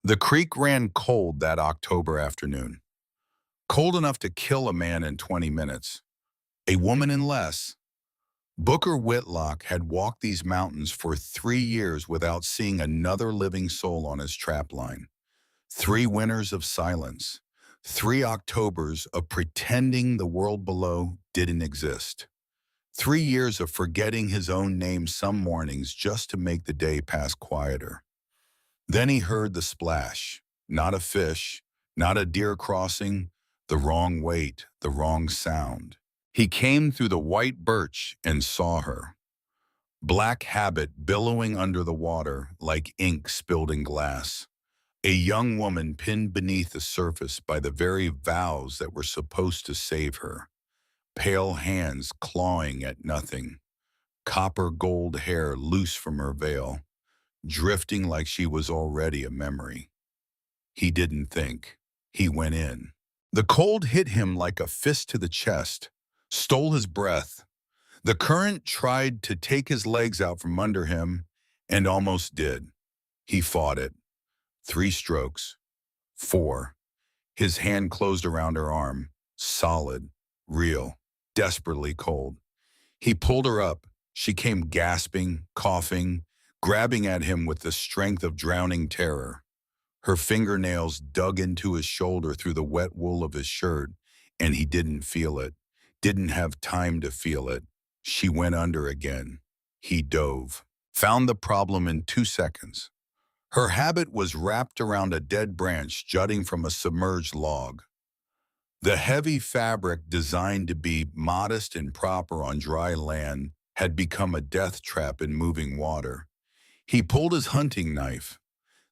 The creek ran cold that October afternoon, cold enough to kill a man in 20 minutes, a woman in less. Booker Whitlock had walked these mountains for 3 years without seeing another living soul on his trap line. 3 winters of silence, 3 Octobers of pretending the world below didn't exist. 3 years of forgetting his own name some mornings just to make the day pass quieter. Then he heard the splash. Not a fish, not a deer crossing, the wrong weight, the wrong sound. He came through the white birch and saw her. Black habit billowing under the water like ink spilled in glass. A young woman pinned beneath the surface by the very vows that were supposed to save her. Pale hands clawing at nothing. Copper gold hair loose from her veil, drifting like she was already a memory. He didn't think. He went in. The cold hit him like a fist to the chest, stole his breath. The current tried to take his legs out from under him, and almost did. He fought it. 3 strokes. 4. His hand closed around her arm, solid, real, desperately cold. He pulled her up. She came gasping, coughing, grabbing at him with the strength of drowning terror. Her fingernails dug into his shoulder through the wet wool of his shirt, and he didn't feel it, didn't have time to feel it. She went under again. He dove, found the problem in 2 seconds. Her habit was wrapped around a dead branch jutting from a submerged log. The heavy fabric designed to be modest and proper on dry land had become a death trap in moving water. He pulled his hunting knife.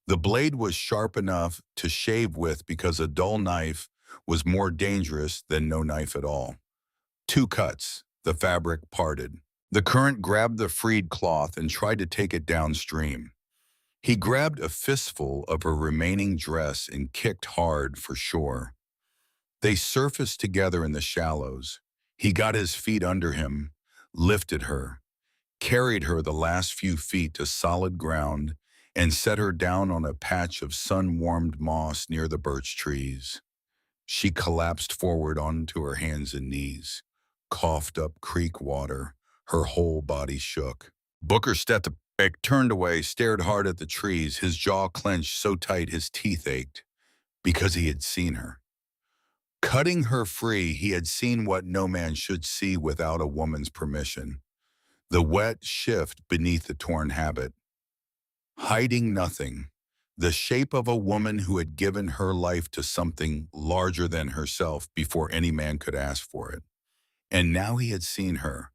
The blade was sharp enough to shave with because a dull knife was more dangerous than no knife at all. 2 cuts, the fabric parted. The current grabbed the freed cloth and tried to take it downstream. He grabbed a fistful of her remaining dress and kicked hard for shore. They surfaced together in the shallows. He got his feet under him, lifted her, carried her the last few feet to solid ground, and set her down on a patch of sun-warmed moss near the birch trees. She collapsed forward onto her hands and knees, coughed up creek water. Her whole body shook. Booker stepped back, turned away, stared hard at the trees, his jaw clenched so tight his teeth ached, because he had seen her. Cutting her free, he had seen what no man should see without a woman's permission. The wet shift beneath the torn habit. Hiding nothing, the shape of a woman who had given her life to something larger than herself before any man could ask for it. And now he had seen her,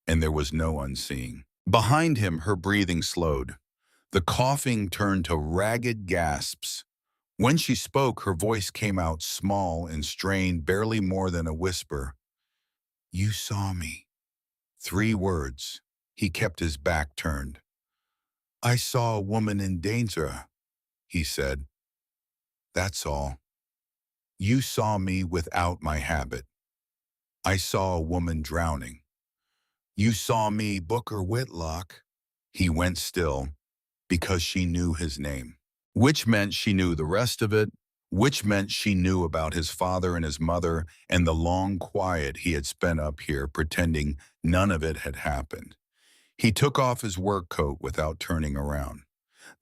and there was no unseeing. Behind him, her breathing slowed. The coughing turned to ragged gasps. When she spoke, her voice came out small and strained, barely more than a whisper. "You saw me." 3 words. He kept his back turned. "I saw a woman in danger," he said. "That's all. You saw me without my habit. I saw a woman drowning. You saw me, Booker Whitlock." He went still, because she knew his name. Which meant she knew the rest of it, which meant she knew about his father and his mother and the long quiet he had spent up here pretending none of it had happened. He took off his work coat without turning around,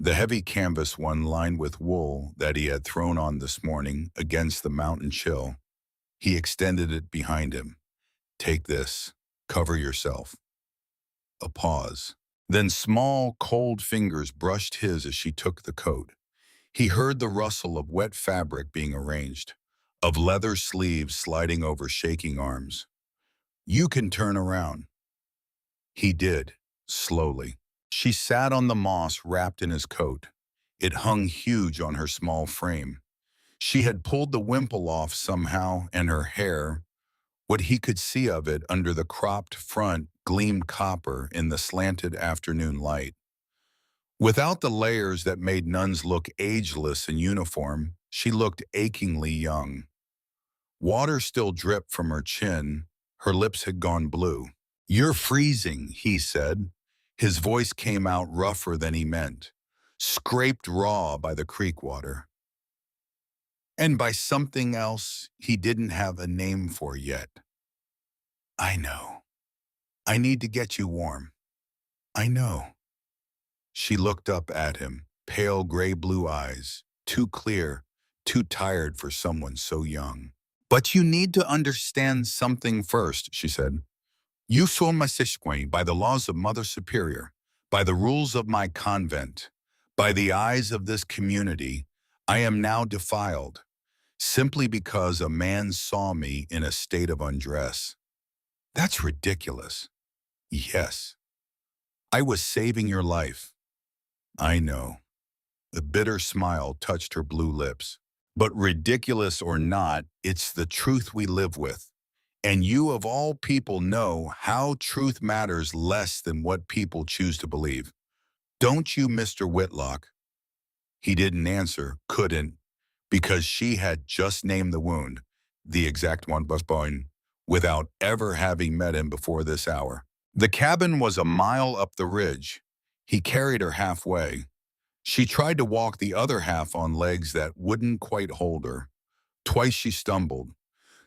the heavy canvas one lined with wool that he had thrown on this morning against the mountain chill. He extended it behind him. "Take this. Cover yourself." A pause. Then small, cold fingers brushed his as she took the coat. He heard the rustle of wet fabric being arranged, of leather sleeves sliding over shaking arms. "You can turn around." He did, slowly. She sat on the moss wrapped in his coat. It hung huge on her small frame. She had pulled the wimple off somehow, and her hair, what he could see of it under the cropped front, gleamed copper in the slanted afternoon light. Without the layers that made nuns look ageless in uniform, she looked achingly young. Water still dripped from her chin. Her lips had gone blue. "You're freezing," he said. His voice came out rougher than he meant. scraped raw by the creek water, and by something else he didn't have a name for yet. I know. I need to get you warm. I know. She looked up at him, pale gray-blue eyes, too clear, too tired for someone so young. But you need to understand something first, she said. You saw my sishquay by the laws of Mother Superior, by the rules of my convent, by the eyes of this community, I am now defiled, simply because a man saw me in a state of undress. That's ridiculous. Yes. I was saving your life. I know. The bitter smile touched her blue lips. But ridiculous or not, it's the truth we live with. And you of all people know how truth matters less than what people choose to believe. Don't you, Mr. Whitlock? He didn't answer, couldn't, because she had just named the wound, the exact one was bone, without ever having met him before this hour. The cabin was a mile up the ridge. He carried her halfway. She tried to walk the other half on legs that wouldn't quite hold her. Twice she stumbled.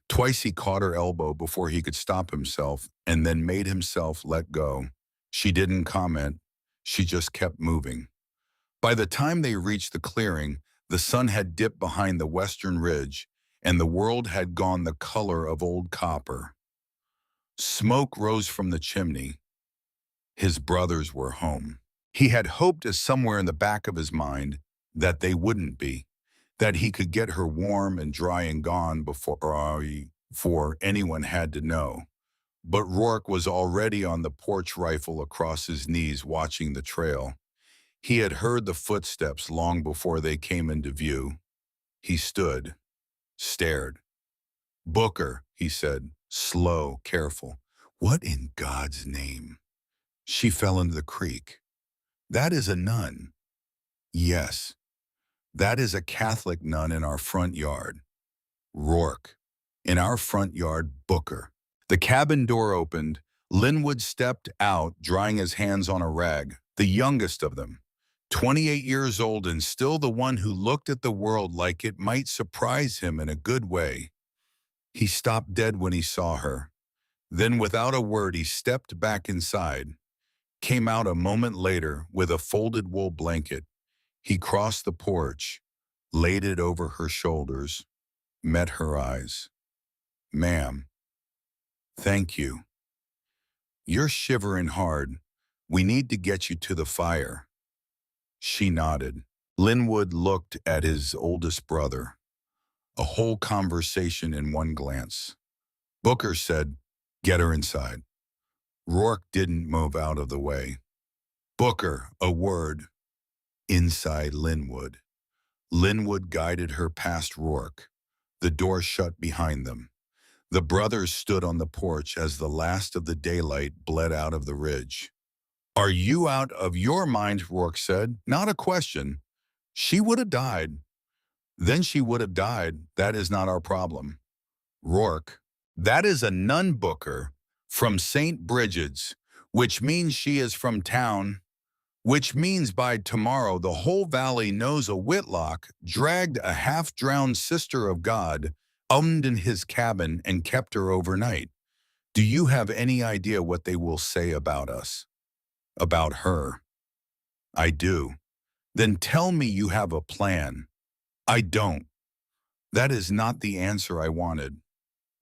Twice he caught her elbow before he could stop himself and then made himself let go. She didn't comment. She just kept moving. By the time they reached the clearing, the sun had dipped behind the western ridge, and the world had gone the color of old copper. Smoke rose from the chimney. His brothers were home. He had hoped as somewhere in the back of his mind that they wouldn't be, that he could get her warm and dry and gone before anyone had to know. But Rourke was already on the porch rifle across his knees watching the trail. He had heard the footsteps long before they came into view. He stood, stared. Booker, he said, slow, careful. What in God's name? She fell into the creek. That is a nun. Yes, that is a Catholic nun in our front yard. Rourke. In our front yard, Booker. The cabin door opened. Linwood stepped out, drying his hands on a rag, the youngest of them. 28 years old and still the one who looked at the world like it might surprise him in a good way. He stopped dead when he saw her. Then without a word he stepped back inside, came out a moment later with a folded wool blanket. He crossed the porch, laid it over her shoulders, met her eyes. Ma'am, thank you. You're shivering hard. We need to get you to the fire. She nodded. Linwood looked at his oldest brother. A whole conversation in one glance. Booker said, get her inside. Rourke didn't move out of the way. Booker, a word. Inside Linwood. Linwood guided her past Rourke. The door shut behind them. The brothers stood on the porch as the last of the daylight bled out of the ridge. Are you out of your mind, Rourke said. Not a question. She would have died. Then she would have died. That is not our problem. Rourke. That is a nun, Booker, from St. Bridget's, which means she is from town, which means by tomorrow the whole valley knows a Whitlock dragged a half-drowned sister of God, in his cabin and kept her overnight. Do you have any idea what they will say about us? About her? I do. Then tell me you have a plan. I don't. That is not the answer I wanted.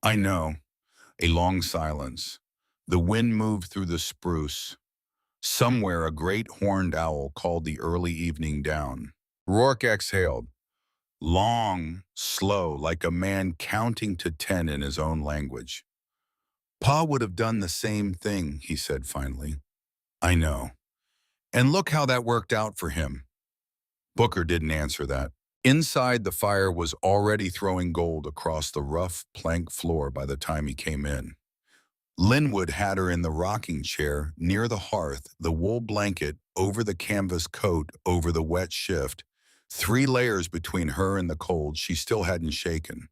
I know. A long silence. The wind moved through the spruce. Somewhere a great horned owl called the early evening down. Rourke exhaled. Long, slow, like a man counting to 10 in his own language. Pa would have done the same thing, he said finally. I know. And look how that worked out for him. Booker didn't answer that. Inside, the fire was already throwing gold across the rough plank floor by the time he came in. Linwood had her in the rocking chair near the hearth, the wool blanket over the canvas coat over the wet shift, 3 layers between her and the cold she still hadn't shaken.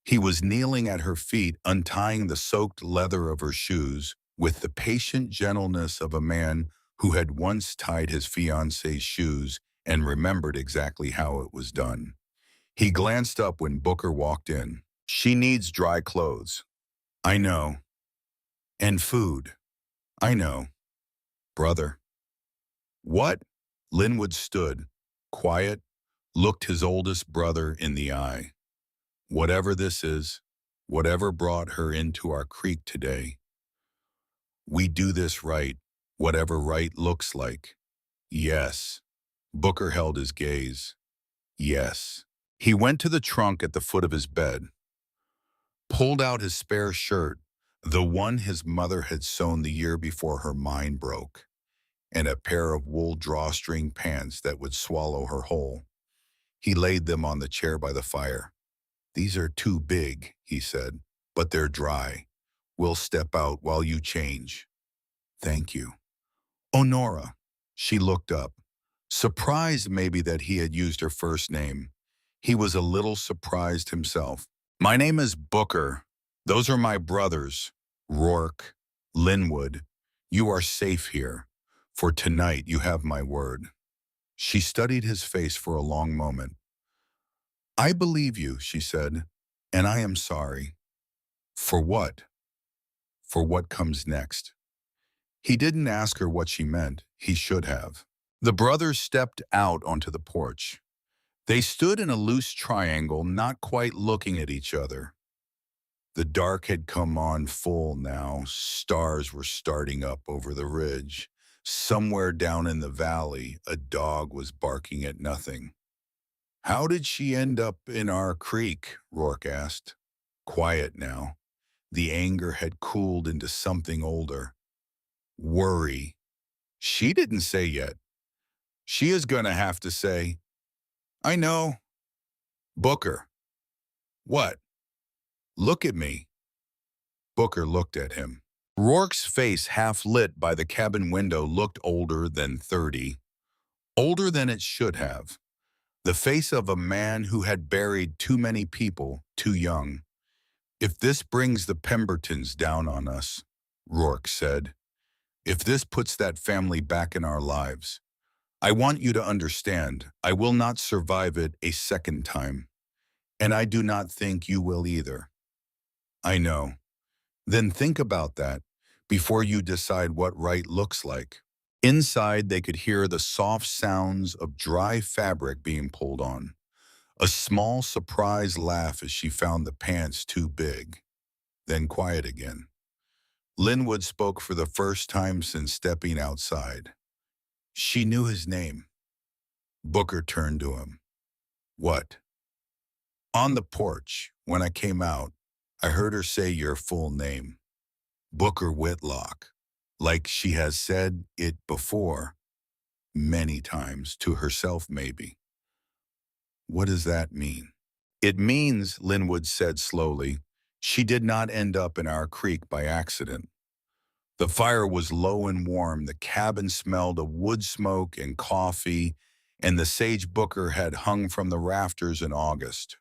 He was kneeling at her feet, untying the soaked leather of her shoes with the patient gentleness of a man who had once tied his fiancée's shoes and remembered exactly how it was done. He glanced up when Booker walked in. She needs dry clothes. I know. And food. I know. Brother. What? Linwood stood, quiet, looked his oldest brother in the eye. Whatever this is, whatever brought her into our creek today, we do this right, whatever right looks like. Yes. Booker held his gaze. Yes. He went to the trunk at the foot of his bed, pulled out his spare shirt, the one his mother had sewn the year before her mind broke, and a pair of wool drawstring pants that would swallow her whole. He laid them on the chair by the fire. These are too big, he said, but they're dry. We'll step out while you change. Thank you. Honora. She looked up, surprised maybe that he had used her first name. He was a little surprised himself. My name is Booker. Those are my brothers, Rourke, Linwood. You are safe here. For tonight you have my word. She studied his face for a long moment. I believe you, she said, and I am sorry. For what? For what comes next. He didn't ask her what she meant. He should have. The brothers stepped out onto the porch. They stood in a loose triangle, not quite looking at each other. The dark had come on full now. Stars were starting up over the ridge. Somewhere down in the valley, a dog was barking at nothing. How did she end up in our creek? Rourke asked. Quiet now. The anger had cooled into something older. Worry. She didn't say yet. She is going to have to say, I know. Booker. What? Look at me. Booker looked at him. Rourke's face, half lit by the cabin window, looked older than 30. Older than it should have. The face of a man who had buried too many people too young. If this brings the Pembertons down on us, Rourke said, if this puts that family back in our lives, I want you to understand, I will not survive it a second time. And I do not think you will either. I know. Then think about that before you decide what right looks like. Inside, they could hear the soft sounds of dry fabric being pulled on. A small surprised laugh as she found the pants too big. Then quiet again. Linwood spoke for the first time since stepping outside. She knew his name. Booker turned to him. What? On the porch, when I came out, I heard her say your full name. Booker Whitlock. Like she has said it before, many times, to herself maybe. What does that mean? It means, Linwood said slowly, she did not end up in our creek by accident. The fire was low and warm, the cabin smelled of wood smoke and coffee, and the sage Booker had hung from the rafters in August.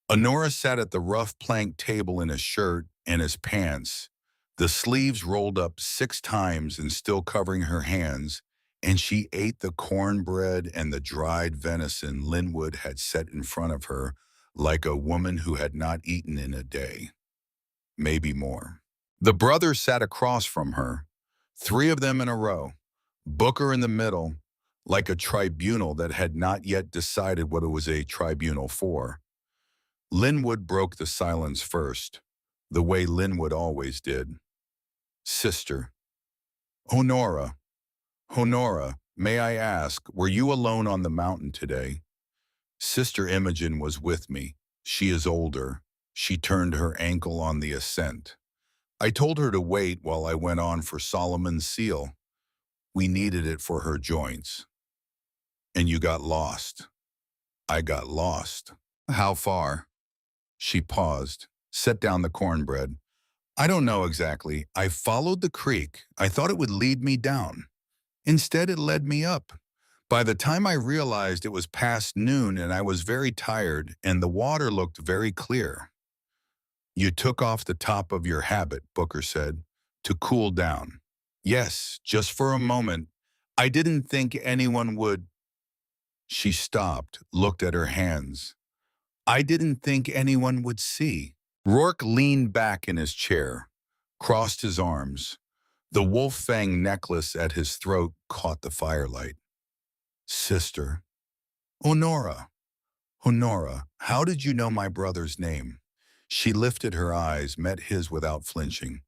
Honora sat at the rough plank table in his shirt and his pants, the sleeves rolled up 6 times and still covering her hands, and she ate the cornbread and the dried venison Linwood had set in front of her like a woman who had not eaten in a day, maybe more. The brothers sat across from her, 3 of them in a row, Booker in the middle, like a tribunal that had not yet decided what it was a tribunal for. Linwood broke the silence first, the way Linwood always did. Sister. Honora. Honora, may I ask, were you alone on the mountain today? Sister Imogen was with me. She is older. She turned her ankle on the ascent. I told her to wait while I went on for Solomon's seal. We needed it for her joints. And you got lost. I got lost. How far? She paused, set down the cornbread. I don't know exactly. I followed the creek. I thought it would lead me down. Instead, it led me up. By the time I realized it was past noon and I was very tired and the water looked very clear. You took off the top of your habit, Booker said, to cool down. Yes, just for a moment. I didn't think anyone would. She stopped, looked at her hands. I didn't think anyone would see. Rourke leaned back in his chair, crossed his arms. The wolf fang necklace at his throat caught the firelight. Sister. Honora. Honora, how did you know my brother's name? She lifted her eyes, met his without flinching.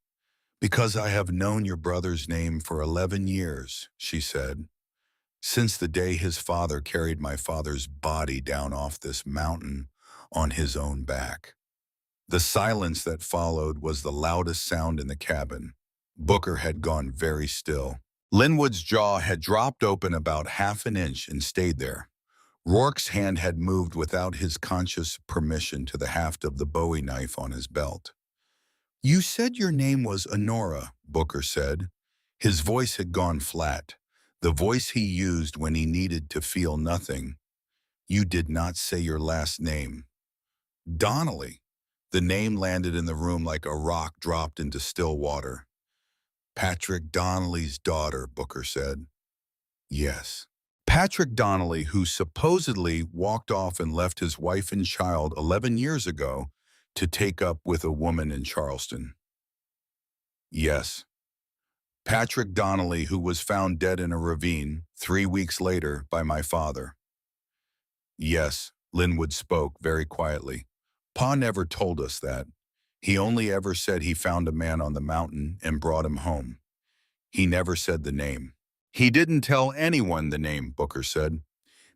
Because I have known your brother's name for 11 years, she said. Since the day his father carried my father's body down off this mountain on his own back. The silence that followed was the loudest sound in the cabin. Booker had gone very still. Linwood's jaw had dropped open about half an inch and stayed there. Rourke's hand had moved without his conscious permission to the haft of the Bowie knife on his belt. You said your name was Honora, Booker said. His voice had gone flat, the voice he used when he needed to feel nothing. You did not say your last name. Donnelly. The name landed in the room like a rock dropped into still water. Patrick Donnelly's daughter, Booker said. Yes. Patrick Donnelly, who supposedly walked off and left his wife and child 11 years ago to take up with a woman in Charleston. Yes. Patrick Donnelly, who was found dead in a ravine 3 weeks later by my father. Yes, Linwood spoke very quietly. Pa never told us that. He only ever said he found a man on the mountain and brought him home. He never said the name. He didn't tell anyone the name, Booker said,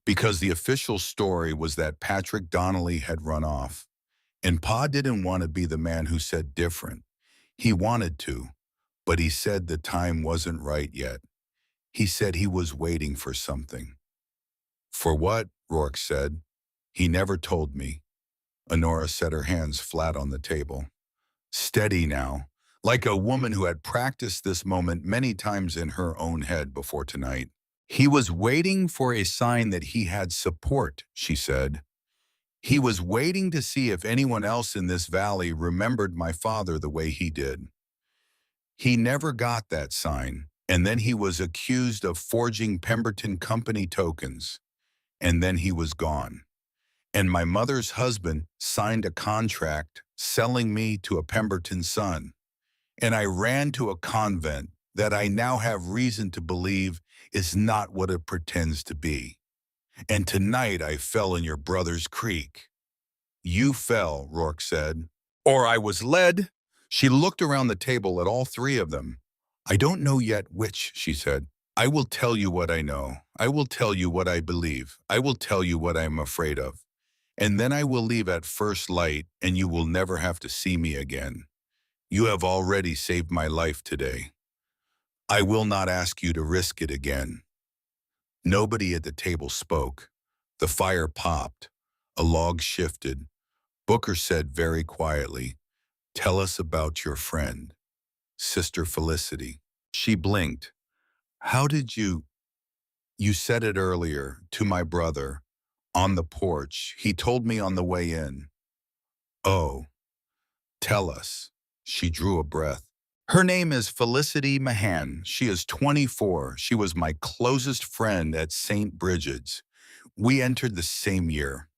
because the official story was that Patrick Donnelly had run off. And Pa didn't want to be the man who said different. He wanted to, but he said the time wasn't right yet. He said he was waiting for something. For what? Rourke said. He never told me. Honora set her hands flat on the table. Steady now, like a woman who had practiced this moment many times in her own head before tonight. He was waiting for a sign that he had support, she said. He was waiting to see if anyone else in this valley remembered my father the way he did. He never got that sign, and then he was accused of forging Pemberton Company tokens, and then he was gone. And my mother's husband signed a contract selling me to a Pemberton son. And I ran to a convent that I now have reason to believe is not what it pretends to be. And tonight I fell in your brother's creek. You fell, Rourke said. Or I was led. She looked around the table at all three of them. I don't know yet which, she said. I will tell you what I know. I will tell you what I believe. I will tell you what I am afraid of. And then I will leave at first light, and you will never have to see me again. You have already saved my life today. I will not ask you to risk it again. Nobody at the table spoke. The fire popped. A log shifted. Booker said very quietly, Tell us about your friend, Sister Felicity. She blinked. How did you? You said it earlier, to my brother. On the porch, he told me on the way in. Oh, tell us. She drew a breath. Her name is Felicity Mahan. She is 24. She was my closest friend at St. Bridget's. We entered the same year.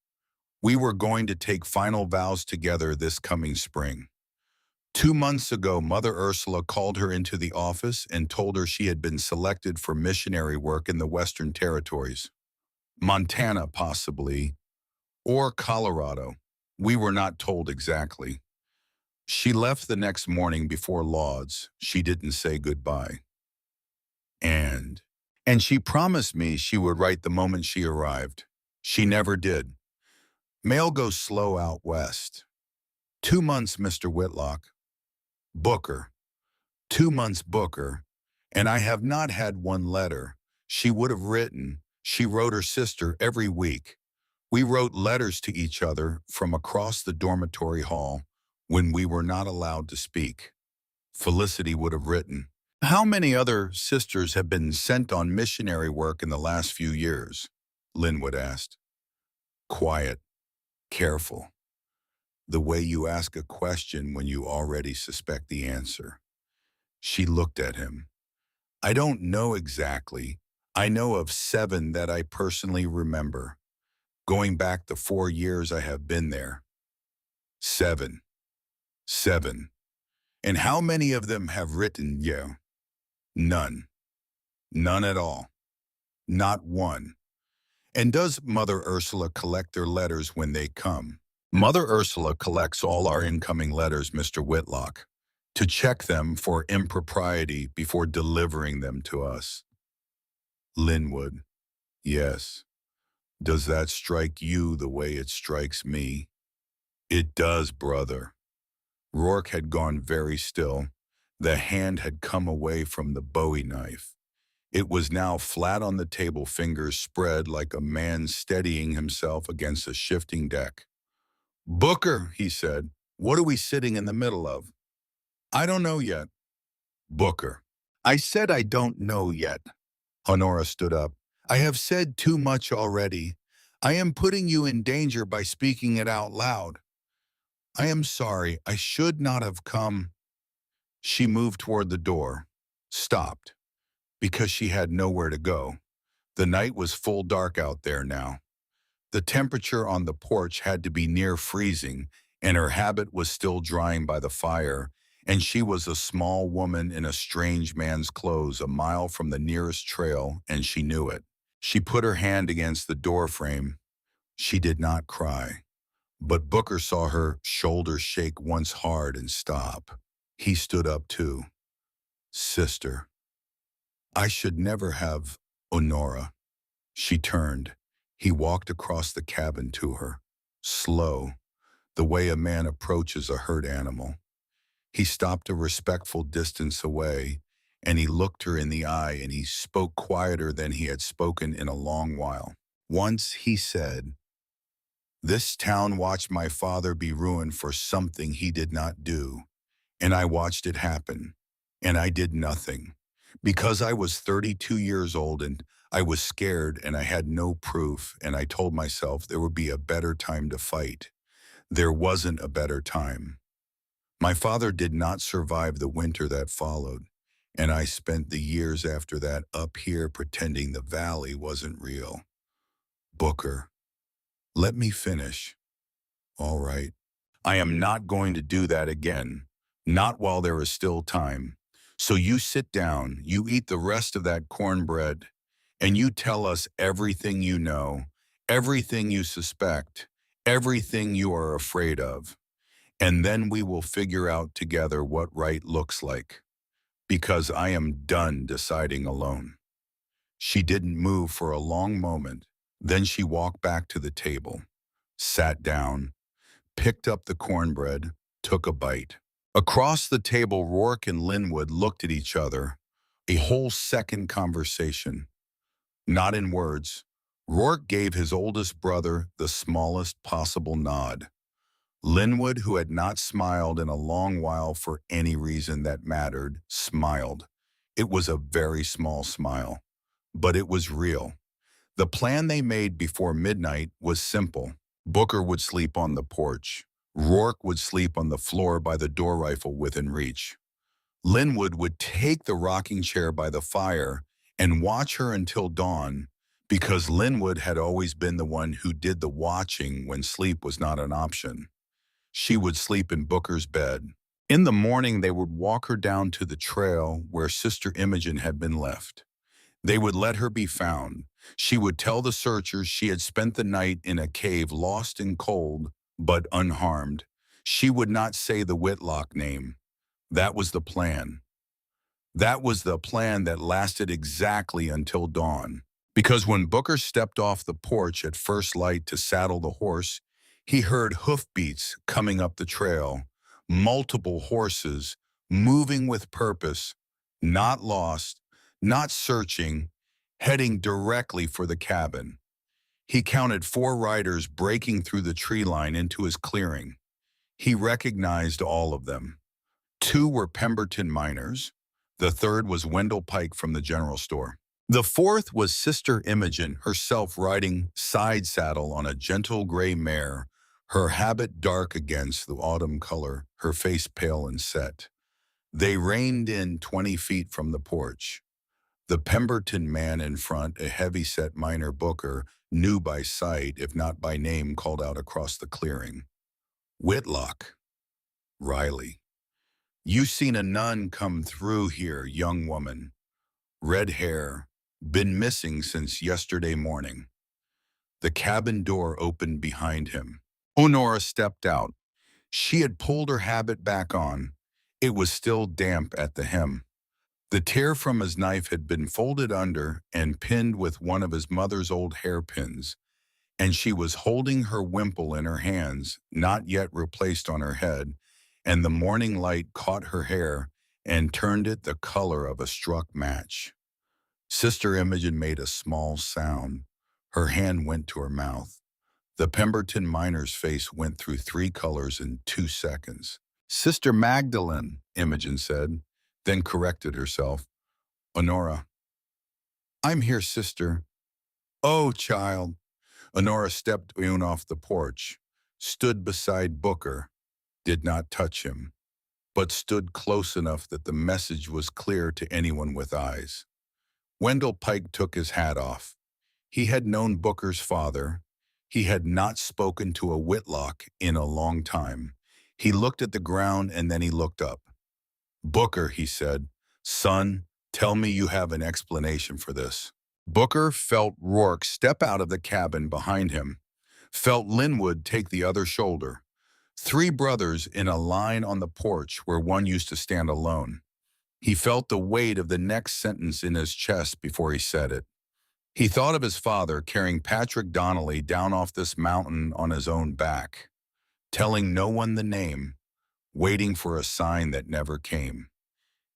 We were going to take final vows together this coming spring. 2 months ago, Mother Ursula called her into the office and told her she had been selected for missionary work in the Western Territories. Montana, possibly, or Colorado. We were not told exactly. She left the next morning before lauds. She didn't say goodbye. And she promised me she would write the moment she arrived. She never did. Mail goes slow out west. 2 months, Mr. Whitlock. Booker. 2 months, Booker. And I have not had one letter. She would have written. She wrote her sister every week. We wrote letters to each other from across the dormitory hall when we were not allowed to speak. Felicity would have written. How many other sisters have been sent on missionary work in the last few years? Linwood asked. Quiet, careful. The way you ask a question when you already suspect the answer. She looked at him. I don't know exactly. I know of 7 that I personally remember, going back the 4 years I have been there. 7. 7. And how many of them have written you? None. None at all. Not one. And does Mother Ursula collect their letters when they come? Mother Ursula collects all our incoming letters, Mr. Whitlock, to check them for impropriety before delivering them to us. Linwood. Yes. Does that strike you the way it strikes me? It does, brother. Rourke had gone very still. The hand had come away from the bowie knife. It was now flat on the table, fingers spread like a man steadying himself against a shifting deck. Booker, he said, what are we sitting in the middle of? I don't know yet. Booker. I said I don't know yet. Honora stood up. I have said too much already. I am putting you in danger by speaking it out loud. I am sorry. I should not have come. She moved toward the door, stopped, because she had nowhere to go. The night was full dark out there now. The temperature on the porch had to be near freezing, and her habit was still drying by the fire, and she was a small woman in a strange man's clothes a mile from the nearest trail, and she knew it. She put her hand against the door frame. She did not cry, but Booker saw her shoulders shake once hard and stop. He stood up too. Sister. I should never have, Honora. She turned. He walked across the cabin to her, slow, the way a man approaches a hurt animal. He stopped a respectful distance away, and he looked her in the eye, and he spoke quieter than he had spoken in a long while. Once he said, "This town watched my father be ruined for something he did not do, and I watched it happen, and I did nothing, because I was 32 years old and I was scared and I had no proof, and I told myself there would be a better time to fight. There wasn't a better time. My father did not survive the winter that followed, and I spent the years after that up here pretending the valley wasn't real. Booker, let me finish. All right. I am not going to do that again, not while there is still time. So you sit down, you eat the rest of that cornbread, and you tell us everything you know, everything you suspect, everything you are afraid of. And then we will figure out together what right looks like, because I am done deciding alone." She didn't move for a long moment. Then she walked back to the table, sat down, picked up the cornbread, took a bite. Across the table, Rourke and Linwood looked at each other, a whole second conversation. Not in words. Rourke gave his oldest brother the smallest possible nod. Linwood, who had not smiled in a long while for any reason that mattered, smiled. It was a very small smile, but it was real. The plan they made before midnight was simple. Booker would sleep on the porch. Rourke would sleep on the floor by the door rifle within reach. Linwood would take the rocking chair by the fire and watch her until dawn, because Linwood had always been the one who did the watching when sleep was not an option. She would sleep in Booker's bed. In the morning, they would walk her down to the trail where Sister Imogen had been left. They would let her be found. She would tell the searchers she had spent the night in a cave, lost and cold, but unharmed. She would not say the Whitlock name. That was the plan. That was the plan that lasted exactly until dawn. Because when Booker stepped off the porch at first light to saddle the horse, he heard hoofbeats coming up the trail, multiple horses, moving with purpose, not lost, not searching, heading directly for the cabin. He counted 4 riders breaking through the tree line into his clearing. He recognized all of them. 2 were Pemberton miners. The third was Wendell Pike from the general store. The fourth was Sister Imogen herself, riding side saddle on a gentle gray mare, her habit dark against the autumn color, her face pale and set. They reined in 20 feet from the porch. The Pemberton man in front, a heavy-set miner Booker, knew by sight, if not by name, called out across the clearing. "Whitlock, Riley, you seen a nun come through here, young woman. Red hair, been missing since yesterday morning." The cabin door opened behind him. Honora stepped out. She had pulled her habit back on. It was still damp at the hem. The tear from his knife had been folded under and pinned with one of his mother's old hairpins, and she was holding her wimple in her hands, not yet replaced on her head, and the morning light caught her hair and turned it the color of a struck match. Sister Imogen made a small sound. Her hand went to her mouth. The Pemberton miner's face went through 3 colors in 2 seconds. "Sister Magdalene," Imogen said, then corrected herself. "Honora." "I'm here, sister." "Oh, child." Honora stepped in off the porch, stood beside Booker, did not touch him, but stood close enough that the message was clear to anyone with eyes. Wendell Pike took his hat off. He had known Booker's father. He had not spoken to a Whitlock in a long time. He looked at the ground and then he looked up. "Booker," he said, "son, tell me you have an explanation for this." Booker felt Rourke step out of the cabin behind him, felt Linwood take the other shoulder. 3 brothers in a line on the porch where one used to stand alone. He felt the weight of the next sentence in his chest before he said it. He thought of his father carrying Patrick Donnelly down off this mountain on his own back, telling no one the name, waiting for a sign that never came.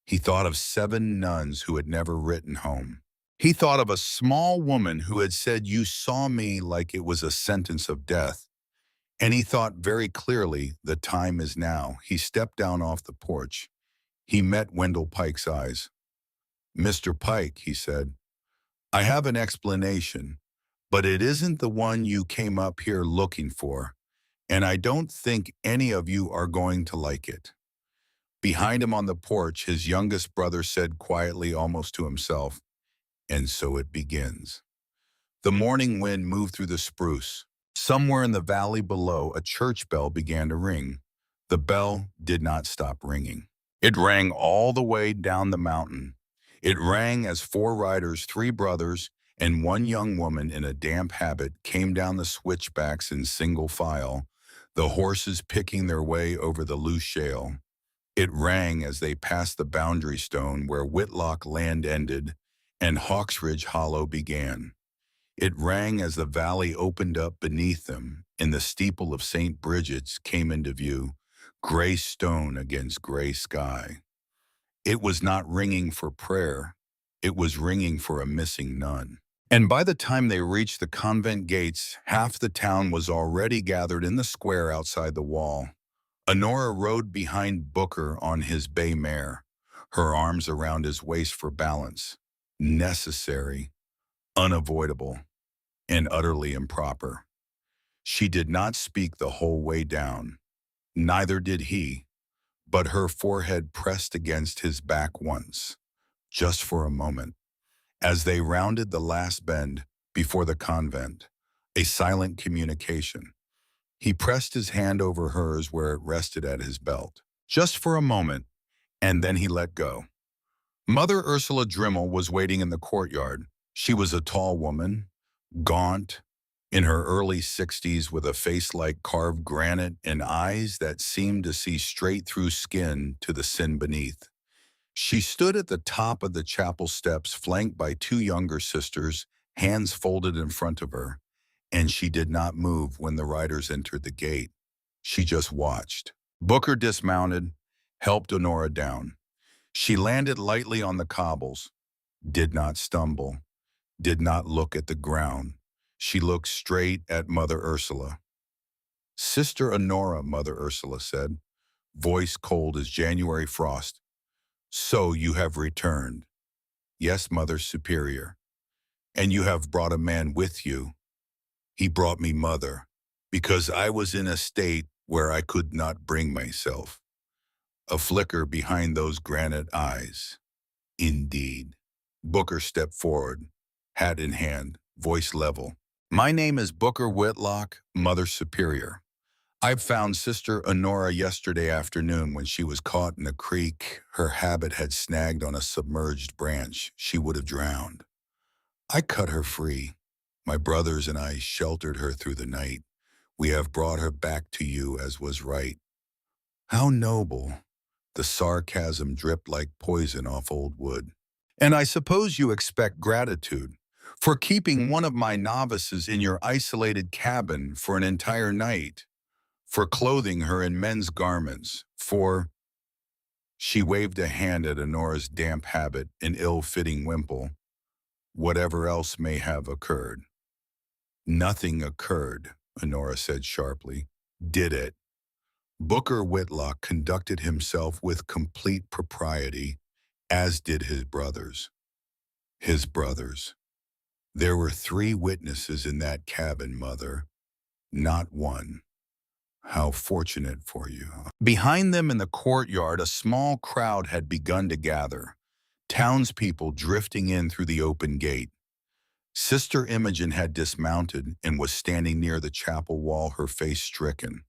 He thought of 7 nuns who had never written home. He thought of a small woman who had said, "You saw me," like it was a sentence of death. And he thought very clearly, the time is now. He stepped down off the porch. He met Wendell Pike's eyes. "Mr. Pike," he said, "I have an explanation, but it isn't the one you came up here looking for, and I don't think any of you are going to like it." Behind him on the porch, his youngest brother said quietly, almost to himself, "And so it begins." The morning wind moved through the spruce. Somewhere in the valley below, a church bell began to ring. The bell did not stop ringing. It rang all the way down the mountain. It rang as 4 riders, 3 brothers, and 1 young woman in a damp habit came down the switchbacks in single file, the horses picking their way over the loose shale. It rang as they passed the boundary stone where Whitlock land ended and Hawks Ridge Hollow began. It rang as the valley opened up beneath them and the steeple of St. Bridget's came into view, gray stone against gray sky. It was not ringing for prayer. It was ringing for a missing nun. And by the time they reached the convent gates, half the town was already gathered in the square outside the wall. Honora rode behind Booker on his bay mare, her arms around his waist for balance. Necessary, unavoidable, and utterly improper. She did not speak the whole way down. Neither did he, but her forehead pressed against his back once, just for a moment, as they rounded the last bend before the convent, a silent communication. He pressed his hand over hers where it rested at his belt, just for a moment, and then he let go. Mother Ursula Dremmel was waiting in the courtyard. She was a tall woman, gaunt, in her early 60s with a face like carved granite and eyes that seemed to see straight through skin to the sin beneath. She stood at the top of the chapel steps flanked by 2 younger sisters, hands folded in front of her, and she did not move when the riders entered the gate. She just watched. Booker dismounted, helped Honora down. She landed lightly on the cobbles, did not stumble, did not look at the ground. She looked straight at Mother Ursula. "Sister Honora," Mother Ursula said, voice cold as January frost. "So you have returned." "Yes, Mother Superior." "And you have brought a man with you." "He brought me, Mother, because I was in a state where I could not bring myself." A flicker behind those granite eyes. "Indeed." Booker stepped forward, hat in hand, voice level. My name is Booker Whitlock, Mother Superior. I found Sister Honora yesterday afternoon when she was caught in a creek. Her habit had snagged on a submerged branch. She would have drowned. I cut her free. My brothers and I sheltered her through the night. We have brought her back to you as was right. How noble. The sarcasm dripped like poison off old wood. And I suppose you expect gratitude for keeping one of my novices in your isolated cabin for an entire night, for clothing her in men's garments, for... She waved a hand at Honora's damp habit and ill-fitting wimple. Whatever else may have occurred. Nothing occurred, Honora said sharply. Did it? Booker Whitlock conducted himself with complete propriety, as did his brothers. His brothers. There were 3 witnesses in that cabin, Mother, not one. How fortunate for you. Behind them in the courtyard, a small crowd had begun to gather, townspeople drifting in through the open gate. Sister Imogen had dismounted and was standing near the chapel wall, her face stricken.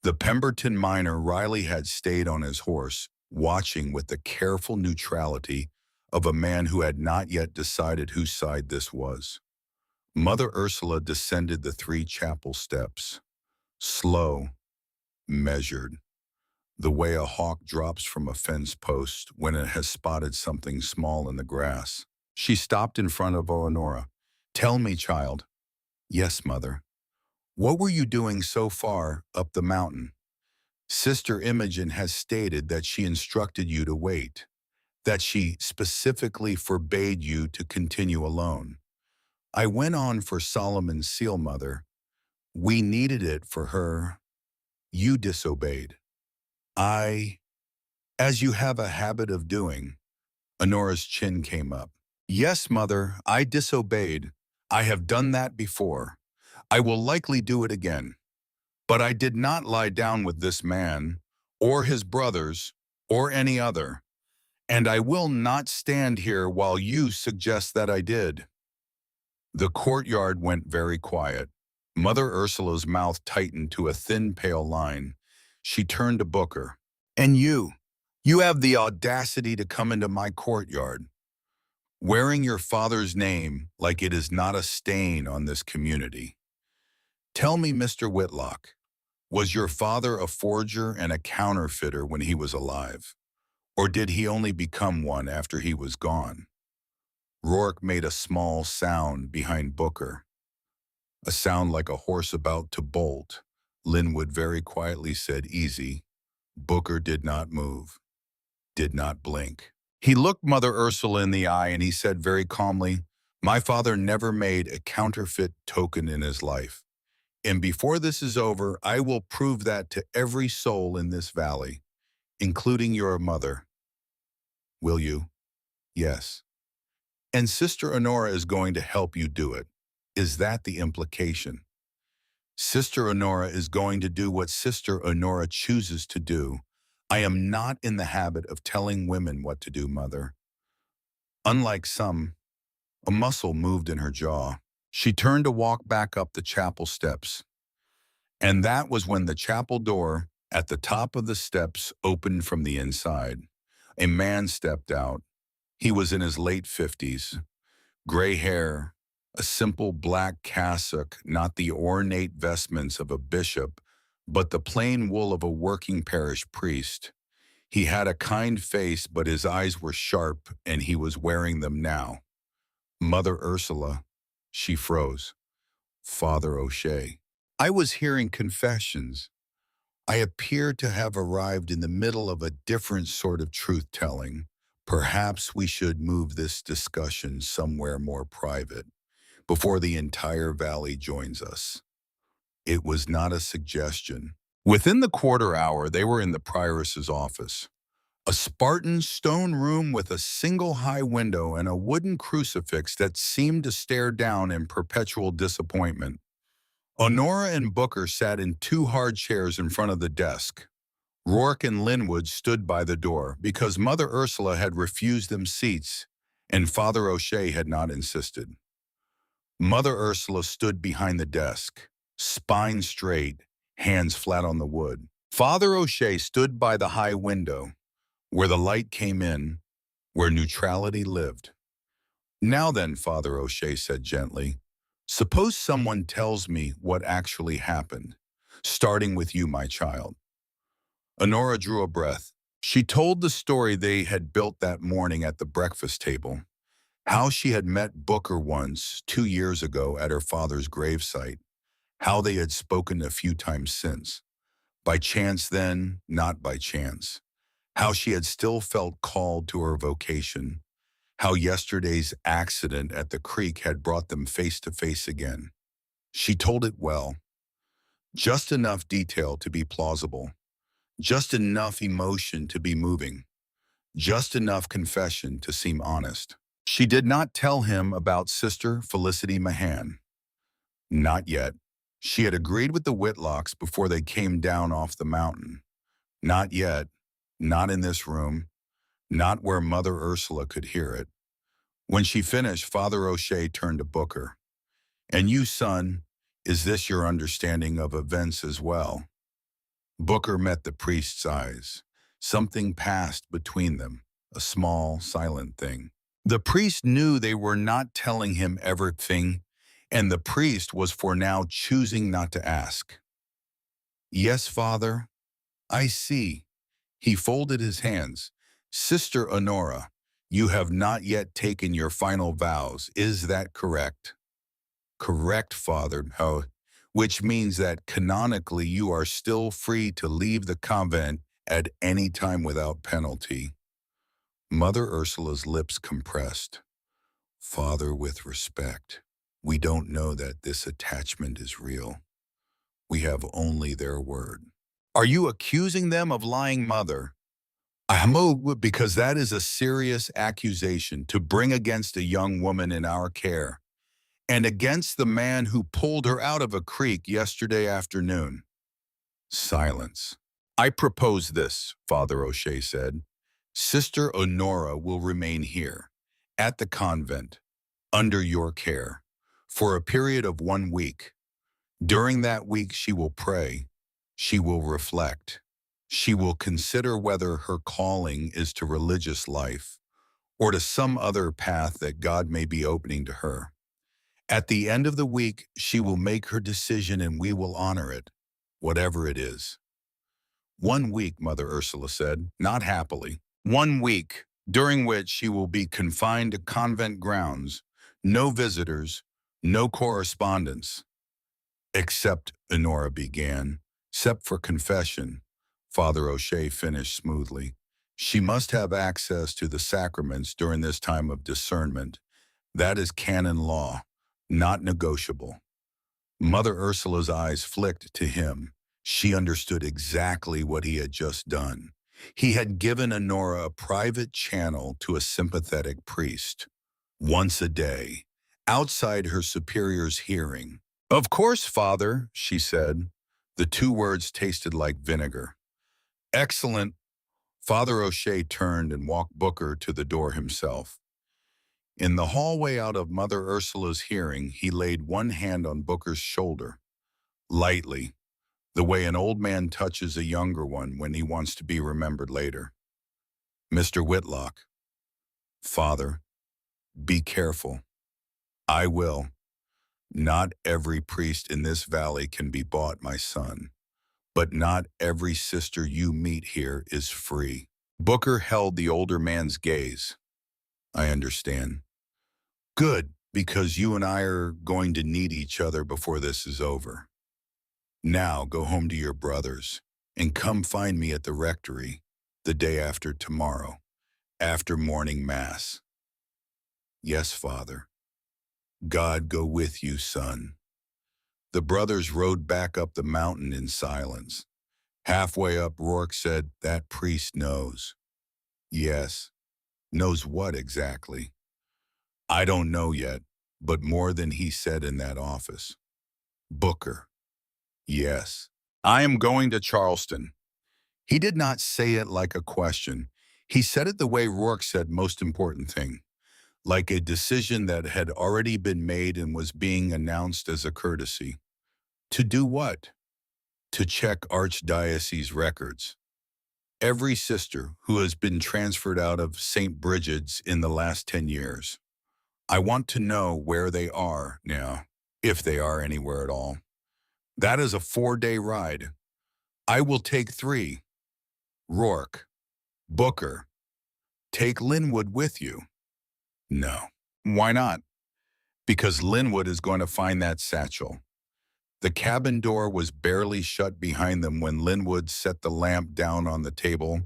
The Pemberton miner Riley had stayed on his horse, watching with the careful neutrality of a man who had not yet decided whose side this was. Mother Ursula descended the 3 chapel steps, slow, measured, the way a hawk drops from a fence post when it has spotted something small in the grass. She stopped in front of Honora. Tell me, child. Yes, Mother. What were you doing so far up the mountain? Sister Imogen has stated that she instructed you to wait, that she specifically forbade you to continue alone. I went on for Solomon's seal, Mother. We needed it for her. You disobeyed. As you have a habit of doing. Honora's chin came up. Yes, Mother, I disobeyed. I have done that before. I will likely do it again. But I did not lie down with this man, or his brothers, or any other. And I will not stand here while you suggest that I did. The courtyard went very quiet. Mother Ursula's mouth tightened to a thin, pale line. She turned to Booker. And you have the audacity to come into my courtyard, wearing your father's name like it is not a stain on this community. Tell me, Mr. Whitlock, was your father a forger and a counterfeiter when he was alive? Or did he only become one after he was gone? Rourke made a small sound behind Booker, a sound like a horse about to bolt. Linwood very quietly said, easy. Booker did not move, did not blink. He looked Mother Ursula in the eye and he said very calmly, my father never made a counterfeit token in his life. And before this is over, I will prove that to every soul in this valley, including your mother. Will you? Yes. And Sister Honora is going to help you do it. Is that the implication? Sister Honora is going to do what Sister Honora chooses to do. I am not in the habit of telling women what to do, Mother. Unlike some, a muscle moved in her jaw. She turned to walk back up the chapel steps. And that was when the chapel door at the top of the steps opened from the inside. A man stepped out. He was in his late 50s. Gray hair, a simple black cassock, not the ornate vestments of a bishop, but the plain wool of a working parish priest. He had a kind face, but his eyes were sharp, and he was wearing them now. Mother Ursula, she froze. Father O'Shea. I was hearing confessions. I appear to have arrived in the middle of a different sort of truth-telling. Perhaps we should move this discussion somewhere more private, before the entire valley joins us. It was not a suggestion. Within the quarter hour, they were in the prioress's office. A Spartan stone room with a single high window and a wooden crucifix that seemed to stare down in perpetual disappointment. Honora and Booker sat in 2 hard chairs in front of the desk. Rourke and Linwood stood by the door because Mother Ursula had refused them seats. and Father O'Shea had not insisted. Mother Ursula stood behind the desk, spine straight, hands flat on the wood. Father O'Shea stood by the high window, where the light came in, where neutrality lived. "Now then," Father O'Shea said gently, "suppose someone tells me what actually happened, starting with you, my child." Honora drew a breath. She told the story they had built that morning at the breakfast table, how she had met Booker once 2 years ago at her father's gravesite, how they had spoken a few times since. By chance then, not by chance. How she had still felt called to her vocation. How yesterday's accident at the creek had brought them face to face again. She told it well, just enough detail to be plausible, just enough emotion to be moving, just enough confession to seem honest. She did not tell him about Sister Felicity Mahan. Not yet. She had agreed with the Whitlocks before they came down off the mountain. Not yet. Not in this room. Not where Mother Ursula could hear it. When she finished, Father O'Shea turned to Booker. "And you, son, is this your understanding of events as well?" Booker met the priest's eyes. Something passed between them, a small, silent thing. The priest knew they were not telling him everything, and the priest was for now choosing not to ask. "Yes, Father, I see." He folded his hands. "Sister Honora, you have not yet taken your final vows, is that correct?" "Correct, Father, which means that canonically you are still free to leave the convent at any time without penalty." Mother Ursula's lips compressed. "Father, with respect, we don't know that this attachment is real. We have only their word." "Are you accusing them of lying, Mother?" Because that is a serious accusation to bring against a young woman in our care, and against the man who pulled her out of a creek yesterday afternoon." Silence. "I propose this," Father O'Shea said. "Sister Honora will remain here, at the convent, under your care, for a period of 1 week. During that week she will pray, she will reflect, she will consider whether her calling is to religious life or to some other path that God may be opening to her. At the end of the week, she will make her decision and we will honor it, whatever it is." 1 week, Mother Ursula said, not happily. 1 week, during which she will be confined to convent grounds, no visitors, no correspondence. "Except," Honora began, "except for confession," Father O'Shea finished smoothly. "She must have access to the sacraments during this time of discernment. That is canon law, not negotiable." Mother Ursula's eyes flicked to him. She understood exactly what he had just done. He had given Honora a private channel to a sympathetic priest, once a day, outside her superior's hearing. "Of course, Father," she said. The two words tasted like vinegar. "Excellent." Father O'Shea turned and walked Booker to the door himself. In the hallway out of Mother Ursula's hearing, he laid one hand on Booker's shoulder, lightly, the way an old man touches a younger one when he wants to be remembered later. "Mr. Whitlock." "Father, be careful." "I will. Not every priest in this valley can be bought, my son. But not every sister you meet here is free." Booker held the older man's gaze. "I understand." "Good, because you and I are going to need each other before this is over. Now go home to your brothers and come find me at the rectory the day after tomorrow, after morning mass." "Yes, Father." "God go with you, son." The brothers rode back up the mountain in silence. Halfway up, Rourke said, "That priest knows." "Yes." "Knows what exactly?" "I don't know yet, but more than he said in that office." "Booker." "Yes." "I am going to Charleston." He did not say it like a question. He said it the way Rourke said most important thing. like a decision that had already been made and was being announced as a courtesy. To do what? To check archdiocese records. Every sister who has been transferred out of St. Bridget's in the last 10 years. I want to know where they are now, if they are anywhere at all. That is a 4-day ride. I will take 3. Rourke, Booker, take Linwood with you. No. Why not? Because Linwood is going to find that satchel. The cabin door was barely shut behind them when Linwood set the lamp down on the table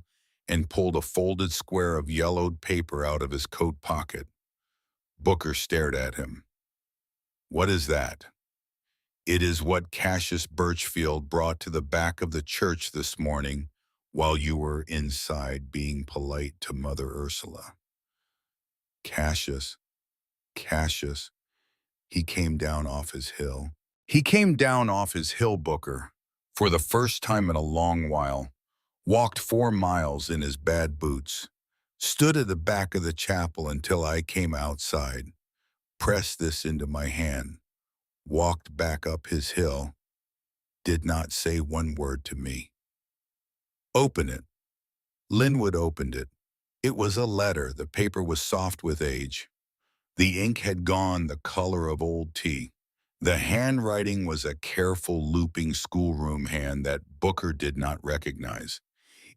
and pulled a folded square of yellowed paper out of his coat pocket. Booker stared at him. What is that? It is what Cassius Birchfield brought to the back of the church this morning while you were inside being polite to Mother Ursula. Cassius, Cassius, he came down off his hill. He came down off his hill, Booker, for the first time in a long while, walked 4 miles in his bad boots, stood at the back of the chapel until I came outside, pressed this into my hand, walked back up his hill, did not say one word to me. Open it. Linwood opened it. It was a letter. The paper was soft with age. The ink had gone the color of old tea. The handwriting was a careful looping schoolroom hand that Booker did not recognize.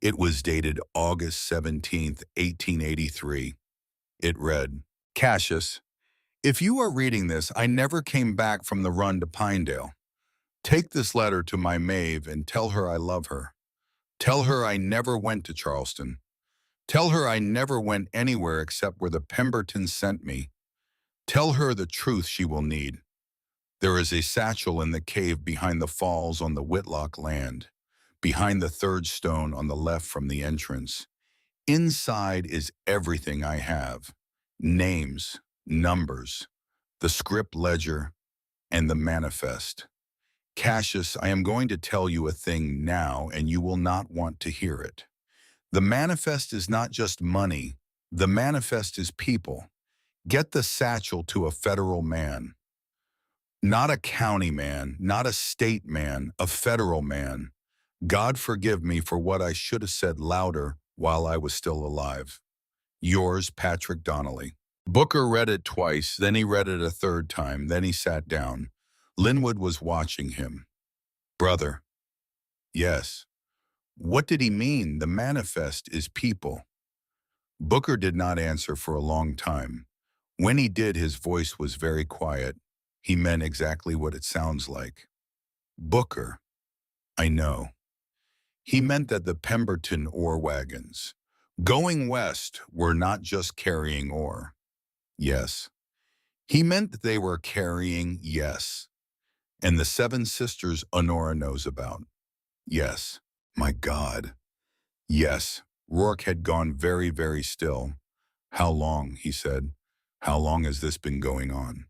It was dated August 17th, 1883. It read, Cassius, if you are reading this, I never came back from the run to Pinedale. Take this letter to my Maeve and tell her I love her. Tell her I never went to Charleston. Tell her I never went anywhere except where the Pembertons sent me. Tell her the truth she will need. There is a satchel in the cave behind the falls on the Whitlock land, behind the third stone on the left from the entrance. Inside is everything I have. Names, numbers, the script ledger, and the manifest. Cassius, I am going to tell you a thing now, and you will not want to hear it. The manifest is not just money. The manifest is people. Get the satchel to a federal man. Not a county man, not a state man, a federal man. God forgive me for what I should have said louder while I was still alive. Yours, Patrick Donnelly. Booker read it twice, then he read it a third time, then he sat down. Linwood was watching him. Brother. Yes. What did he mean? The manifest is people. Booker did not answer for a long time. When he did, his voice was very quiet. He meant exactly what it sounds like. Booker. I know. He meant that the Pemberton ore wagons, going west, were not just carrying ore. Yes. He meant that they were carrying, yes. And the 7 sisters Honora knows about. Yes. My God. Yes. Rourke had gone very, very still. How long, he said. How long has this been going on?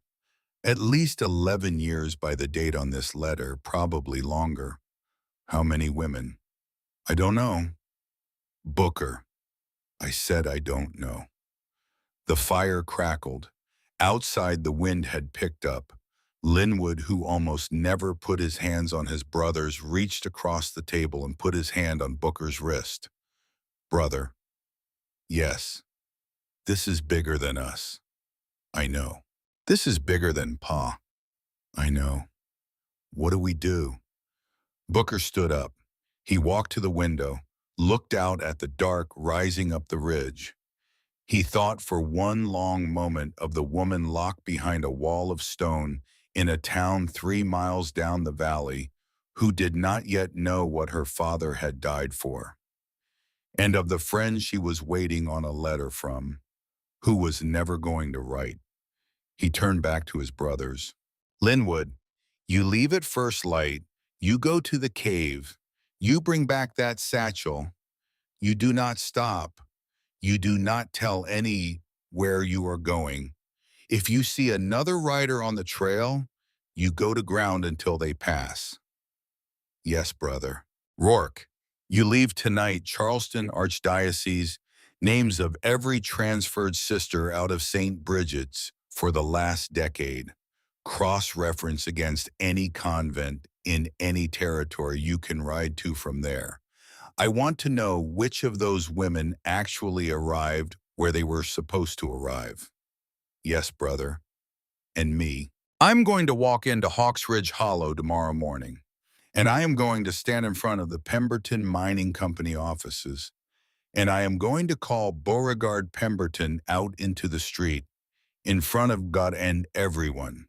At least 11 years by the date on this letter, probably longer. How many women? I don't know. Booker. I said I don't know. The fire crackled. Outside, the wind had picked up. Linwood, who almost never put his hands on his brothers, reached across the table and put his hand on Booker's wrist. Brother. Yes. This is bigger than us. I know. This is bigger than Pa. I know. What do we do? Booker stood up. He walked to the window, looked out at the dark rising up the ridge. He thought for one long moment of the woman locked behind a wall of stone in a town 3 miles down the valley who did not yet know what her father had died for, and of the friend she was waiting on a letter from, who was never going to write. He turned back to his brothers. Linwood, you leave at first light, you go to the cave, you bring back that satchel, you do not stop, you do not tell any where you are going. If you see another rider on the trail, you go to ground until they pass. Yes, brother. Rourke, you leave tonight, Charleston Archdiocese, Names of every transferred sister out of St. Bridget's for the last decade. Cross-reference against any convent in any territory you can ride to from there. I want to know which of those women actually arrived where they were supposed to arrive. Yes, brother. And me. I'm going to walk into Hawks Ridge Hollow tomorrow morning, and I am going to stand in front of the Pemberton Mining Company offices, and I am going to call Beauregard Pemberton out into the street, in front of God and everyone,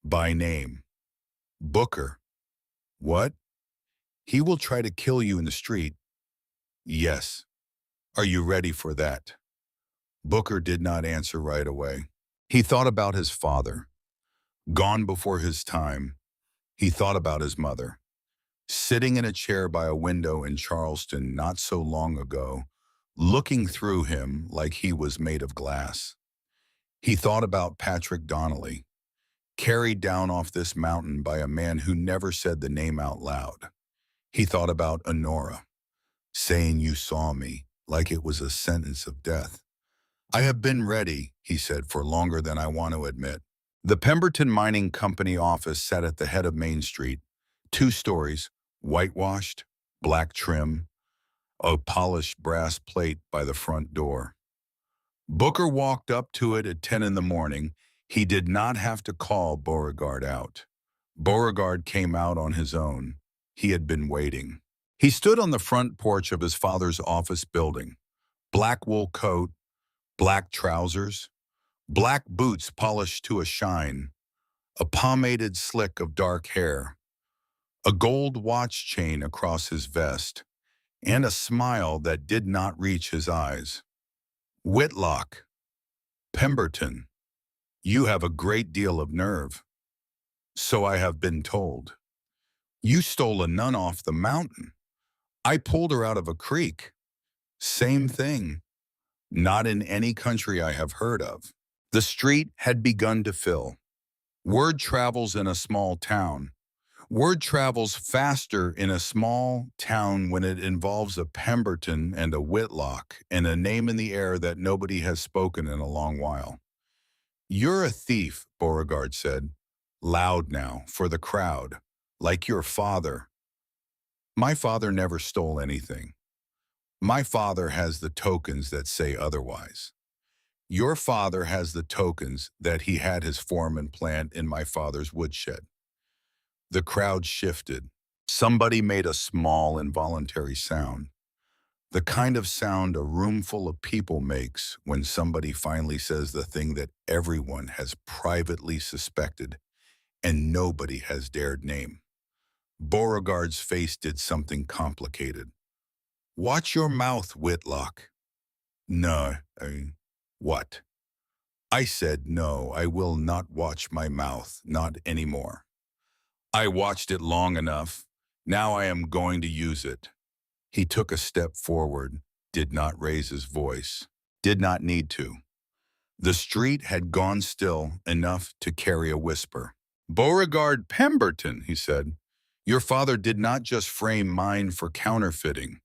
by name. Booker. What? He will try to kill you in the street. Yes. Are you ready for that? Booker did not answer right away. He thought about his father, gone before his time. He thought about his mother, sitting in a chair by a window in Charleston not so long ago, looking through him like he was made of glass. He thought about Patrick Donnelly, carried down off this mountain by a man who never said the name out loud. He thought about Honora, saying you saw me, like it was a sentence of death. I have been ready, he said, for longer than I want to admit. The Pemberton Mining Company office sat at the head of Main Street, 2 stories, whitewashed, black trim, a polished brass plate by the front door. Booker walked up to it at 10 in the morning. He did not have to call Beauregard out. Beauregard came out on his own. He had been waiting. He stood on the front porch of his father's office building. Black wool coat, black trousers, black boots polished to a shine, a pomaded slick of dark hair, a gold watch chain across his vest, and a smile that did not reach his eyes. Whitlock, Pemberton, you have a great deal of nerve. So I have been told. You stole a nun off the mountain. I pulled her out of a creek. Same thing. Not in any country I have heard of. The street had begun to fill. Word travels in a small town. Word travels faster in a small town when it involves a Pemberton and a Whitlock and a name in the air that nobody has spoken in a long while. You're a thief, Beauregard said, loud now for the crowd, like your father. My father never stole anything. My father has the tokens that say otherwise. Your father has the tokens that he had his foreman plant in my father's woodshed. The crowd shifted. Somebody made a small, involuntary sound. The kind of sound a room full of people makes when somebody finally says the thing that everyone has privately suspected and nobody has dared name. Beauregard's face did something complicated. Watch your mouth, Whitlock. No, what? I said no, I will not watch my mouth, not anymore. I watched it long enough. Now I am going to use it. He took a step forward, did not raise his voice, did not need to. The street had gone still enough to carry a whisper. Beauregard Pemberton, he said, your father did not just frame mine for counterfeiting.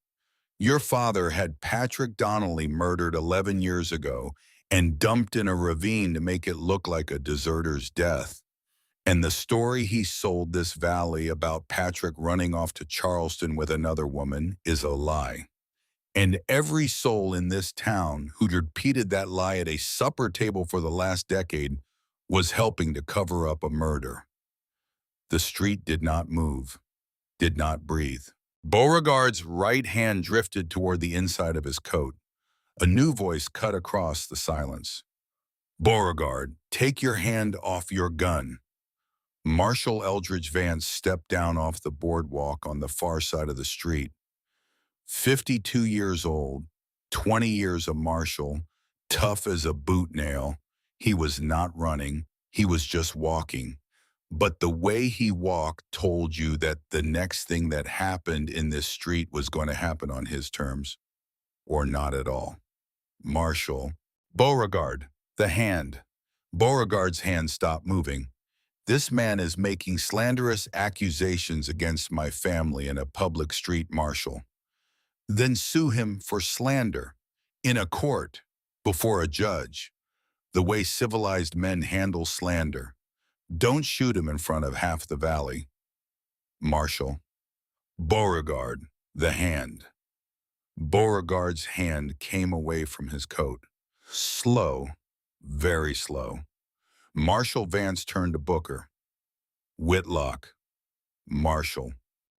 Your father had Patrick Donnelly murdered 11 years ago and dumped in a ravine to make it look like a deserter's death. And the story he sold this valley about Patrick running off to Charleston with another woman is a lie. And every soul in this town who'd repeated that lie at a supper table for the last decade was helping to cover up a murder. The street did not move, did not breathe. Beauregard's right hand drifted toward the inside of his coat. A new voice cut across the silence. Beauregard, take your hand off your gun. Marshal Eldridge Vance stepped down off the boardwalk on the far side of the street. 52 years old, 20 years a marshal, tough as a boot nail. He was not running, he was just walking. But the way he walked told you that the next thing that happened in this street was going to happen on his terms, or not at all. Marshal, Beauregard, the hand. Beauregard's hand stopped moving. This man is making slanderous accusations against my family in a public street, Marshal. Then sue him for slander. In a court, before a judge, the way civilized men handle slander. Don't shoot him in front of half the valley. Marshal. Beauregard, the hand. Beauregard's hand came away from his coat. Slow, very slow. Marshal Vance turned to Booker. Whitlock. Marshal.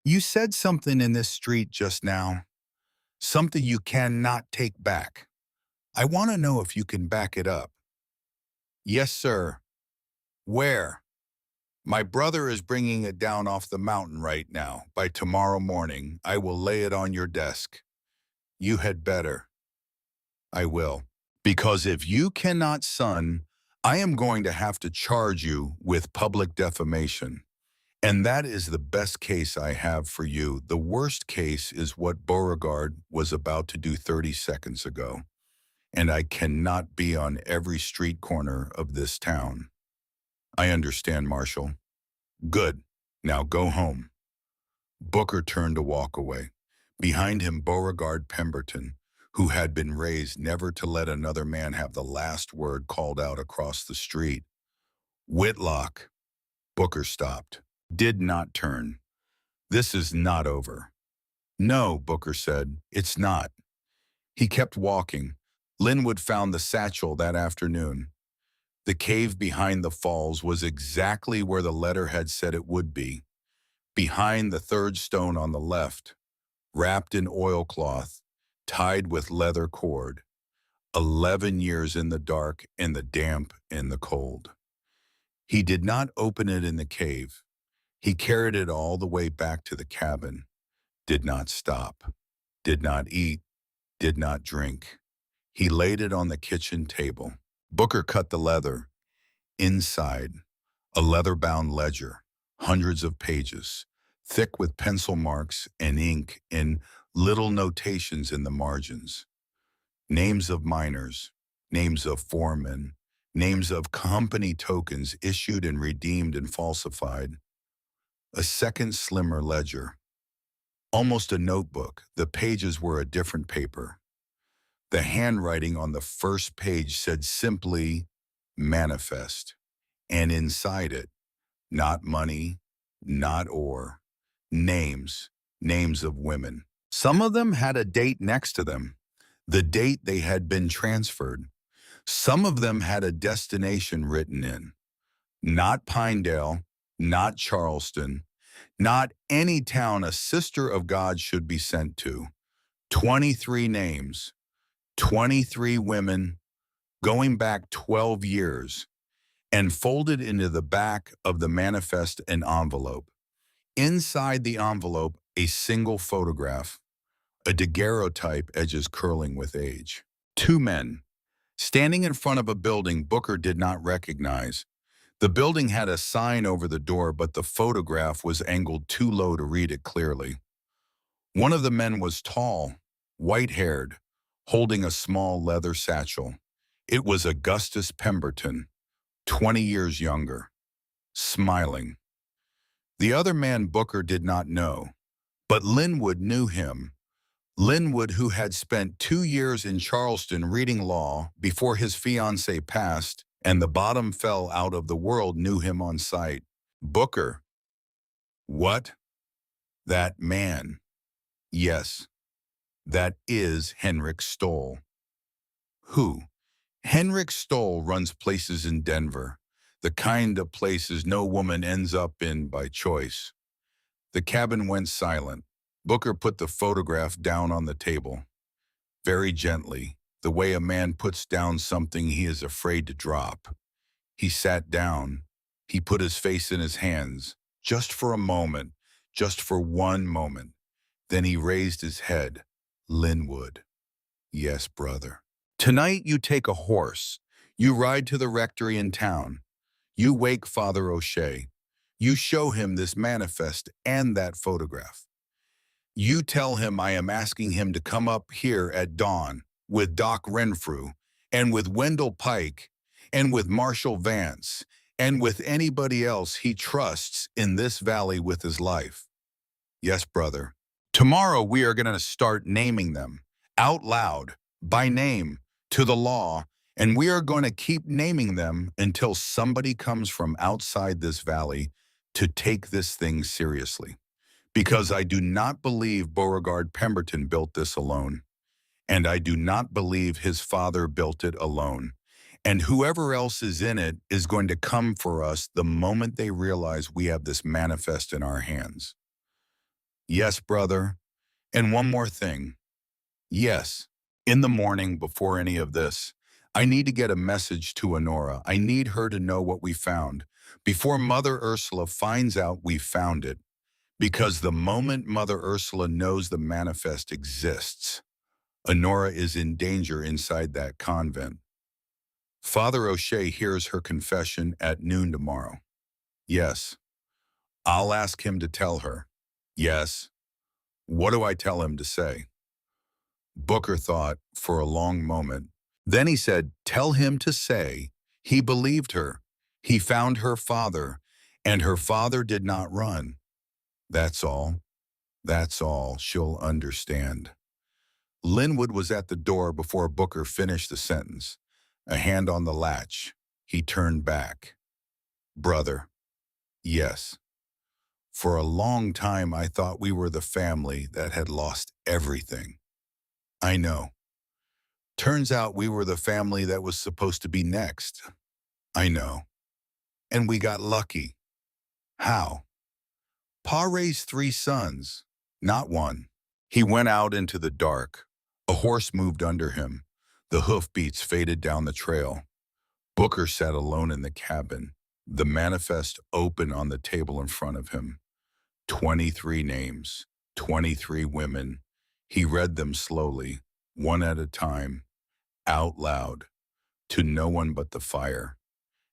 You said something in this street just now. Something you cannot take back. I want to know if you can back it up. Yes, sir. Where? My brother is bringing it down off the mountain right now. By tomorrow morning, I will lay it on your desk. You had better. I will. Because if you cannot, son, I am going to have to charge you with public defamation. And that is the best case I have for you. The worst case is what Beauregard was about to do 30 seconds ago. And I cannot be on every street corner of this town. I understand, Marshal. Good. Now go home. Booker turned to walk away. Behind him, Beauregard Pemberton, who had been raised never to let another man have the last word, called out across the street. Whitlock. Booker stopped. Did not turn. This is not over. No, Booker said, it's not. He kept walking. Linwood found the satchel that afternoon. The cave behind the falls was exactly where the letter had said it would be. Behind the third stone on the left, wrapped in oilcloth, tied with leather cord. 11 years in the dark, in the damp, in the cold. He did not open it in the cave. He carried it all the way back to the cabin. Did not stop. Did not eat. Did not drink. He laid it on the kitchen table. Booker cut the leather. Inside, a leather-bound ledger, hundreds of pages, thick with pencil marks and ink and little notations in the margins. Names of miners, names of foremen, names of company tokens issued and redeemed and falsified. A second slimmer ledger. Almost a notebook, the pages were a different paper. The handwriting on the first page said simply, manifest. And inside it, not money, not ore, names, names of women. Some of them had a date next to them, the date they had been transferred. Some of them had a destination written in. Not Pinedale, not Charleston, not any town a sister of God should be sent to. 23 names, 23 women, going back 12 years, and folded into the back of the manifest an envelope. Inside the envelope, a single photograph, a daguerreotype, edges curling with age. Two men, standing in front of a building Booker did not recognize. The building had a sign over the door, but the photograph was angled too low to read it clearly. One of the men was tall, white-haired, holding a small leather satchel. It was Augustus Pemberton, 20 years younger, smiling. The other man Booker did not know, but Linwood knew him. Linwood, who had spent 2 years in Charleston reading law before his fiancée passed and the bottom fell out of the world, knew him on sight. Booker. What? That man. Yes, that is Henrik Stoll. Who? Henrik Stoll runs places in Denver, the kind of places no woman ends up in by choice. The cabin went silent. Booker put the photograph down on the table, very gently, the way a man puts down something he is afraid to drop. He sat down. He put his face in his hands, just for a moment, just for one moment. Then he raised his head. Linwood. Yes, brother. Tonight you take a horse. You ride to the rectory in town. You wake Father O'Shea. You show him this manifest and that photograph. You tell him I am asking him to come up here at dawn with Doc Renfrew and with Wendell Pike and with Marshal Vance and with anybody else he trusts in this valley with his life. Yes, brother. Tomorrow we are going to start naming them out loud, by name, to the law, and we are going to keep naming them until somebody comes from outside this valley to take this thing seriously. Because I do not believe Beauregard Pemberton built this alone, and I do not believe his father built it alone. And whoever else is in it is going to come for us the moment they realize we have this manifest in our hands. Yes, brother. And one more thing. Yes, in the morning before any of this, I need to get a message to Honora. I need her to know what we found before Mother Ursula finds out we found it. Because the moment Mother Ursula knows the manifest exists, Honora is in danger inside that convent. Father O'Shea hears her confession at noon tomorrow. Yes, I'll ask him to tell her. Yes, what do I tell him to say? Booker thought for a long moment. Then he said, tell him to say he believed her. He found her father, and her father did not run. That's all. That's all. She'll understand. Linwood was at the door before Booker finished the sentence. A hand on the latch. He turned back. Brother. Yes. For a long time I thought we were the family that had lost everything. I know. Turns out we were the family that was supposed to be next. I know. And we got lucky. How? Pa raised 3 sons, not one. He went out into the dark. A horse moved under him. The hoofbeats faded down the trail. Booker sat alone in the cabin, the manifest open on the table in front of him. 23 names, 23 women. He read them slowly, one at a time, out loud, to no one but the fire.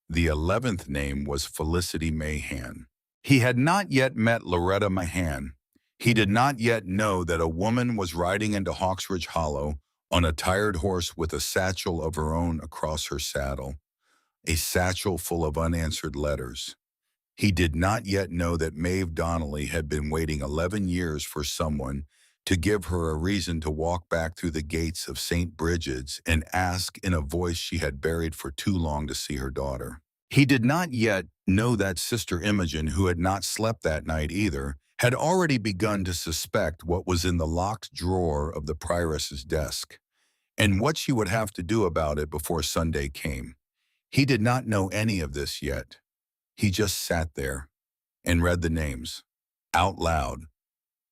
The 11th name was Felicity Mahan. He had not yet met Loretta Mahan. He did not yet know that a woman was riding into Hawksridge Hollow on a tired horse with a satchel of her own across her saddle, a satchel full of unanswered letters. He did not yet know that Maeve Donnelly had been waiting 11 years for someone to give her a reason to walk back through the gates of St. Bridget's and ask in a voice she had buried for too long to see her daughter. He did not yet know that Sister Imogen, who had not slept that night either, had already begun to suspect what was in the locked drawer of the prioress's desk, and what she would have to do about it before Sunday came. He did not know any of this yet. He just sat there and read the names, out loud,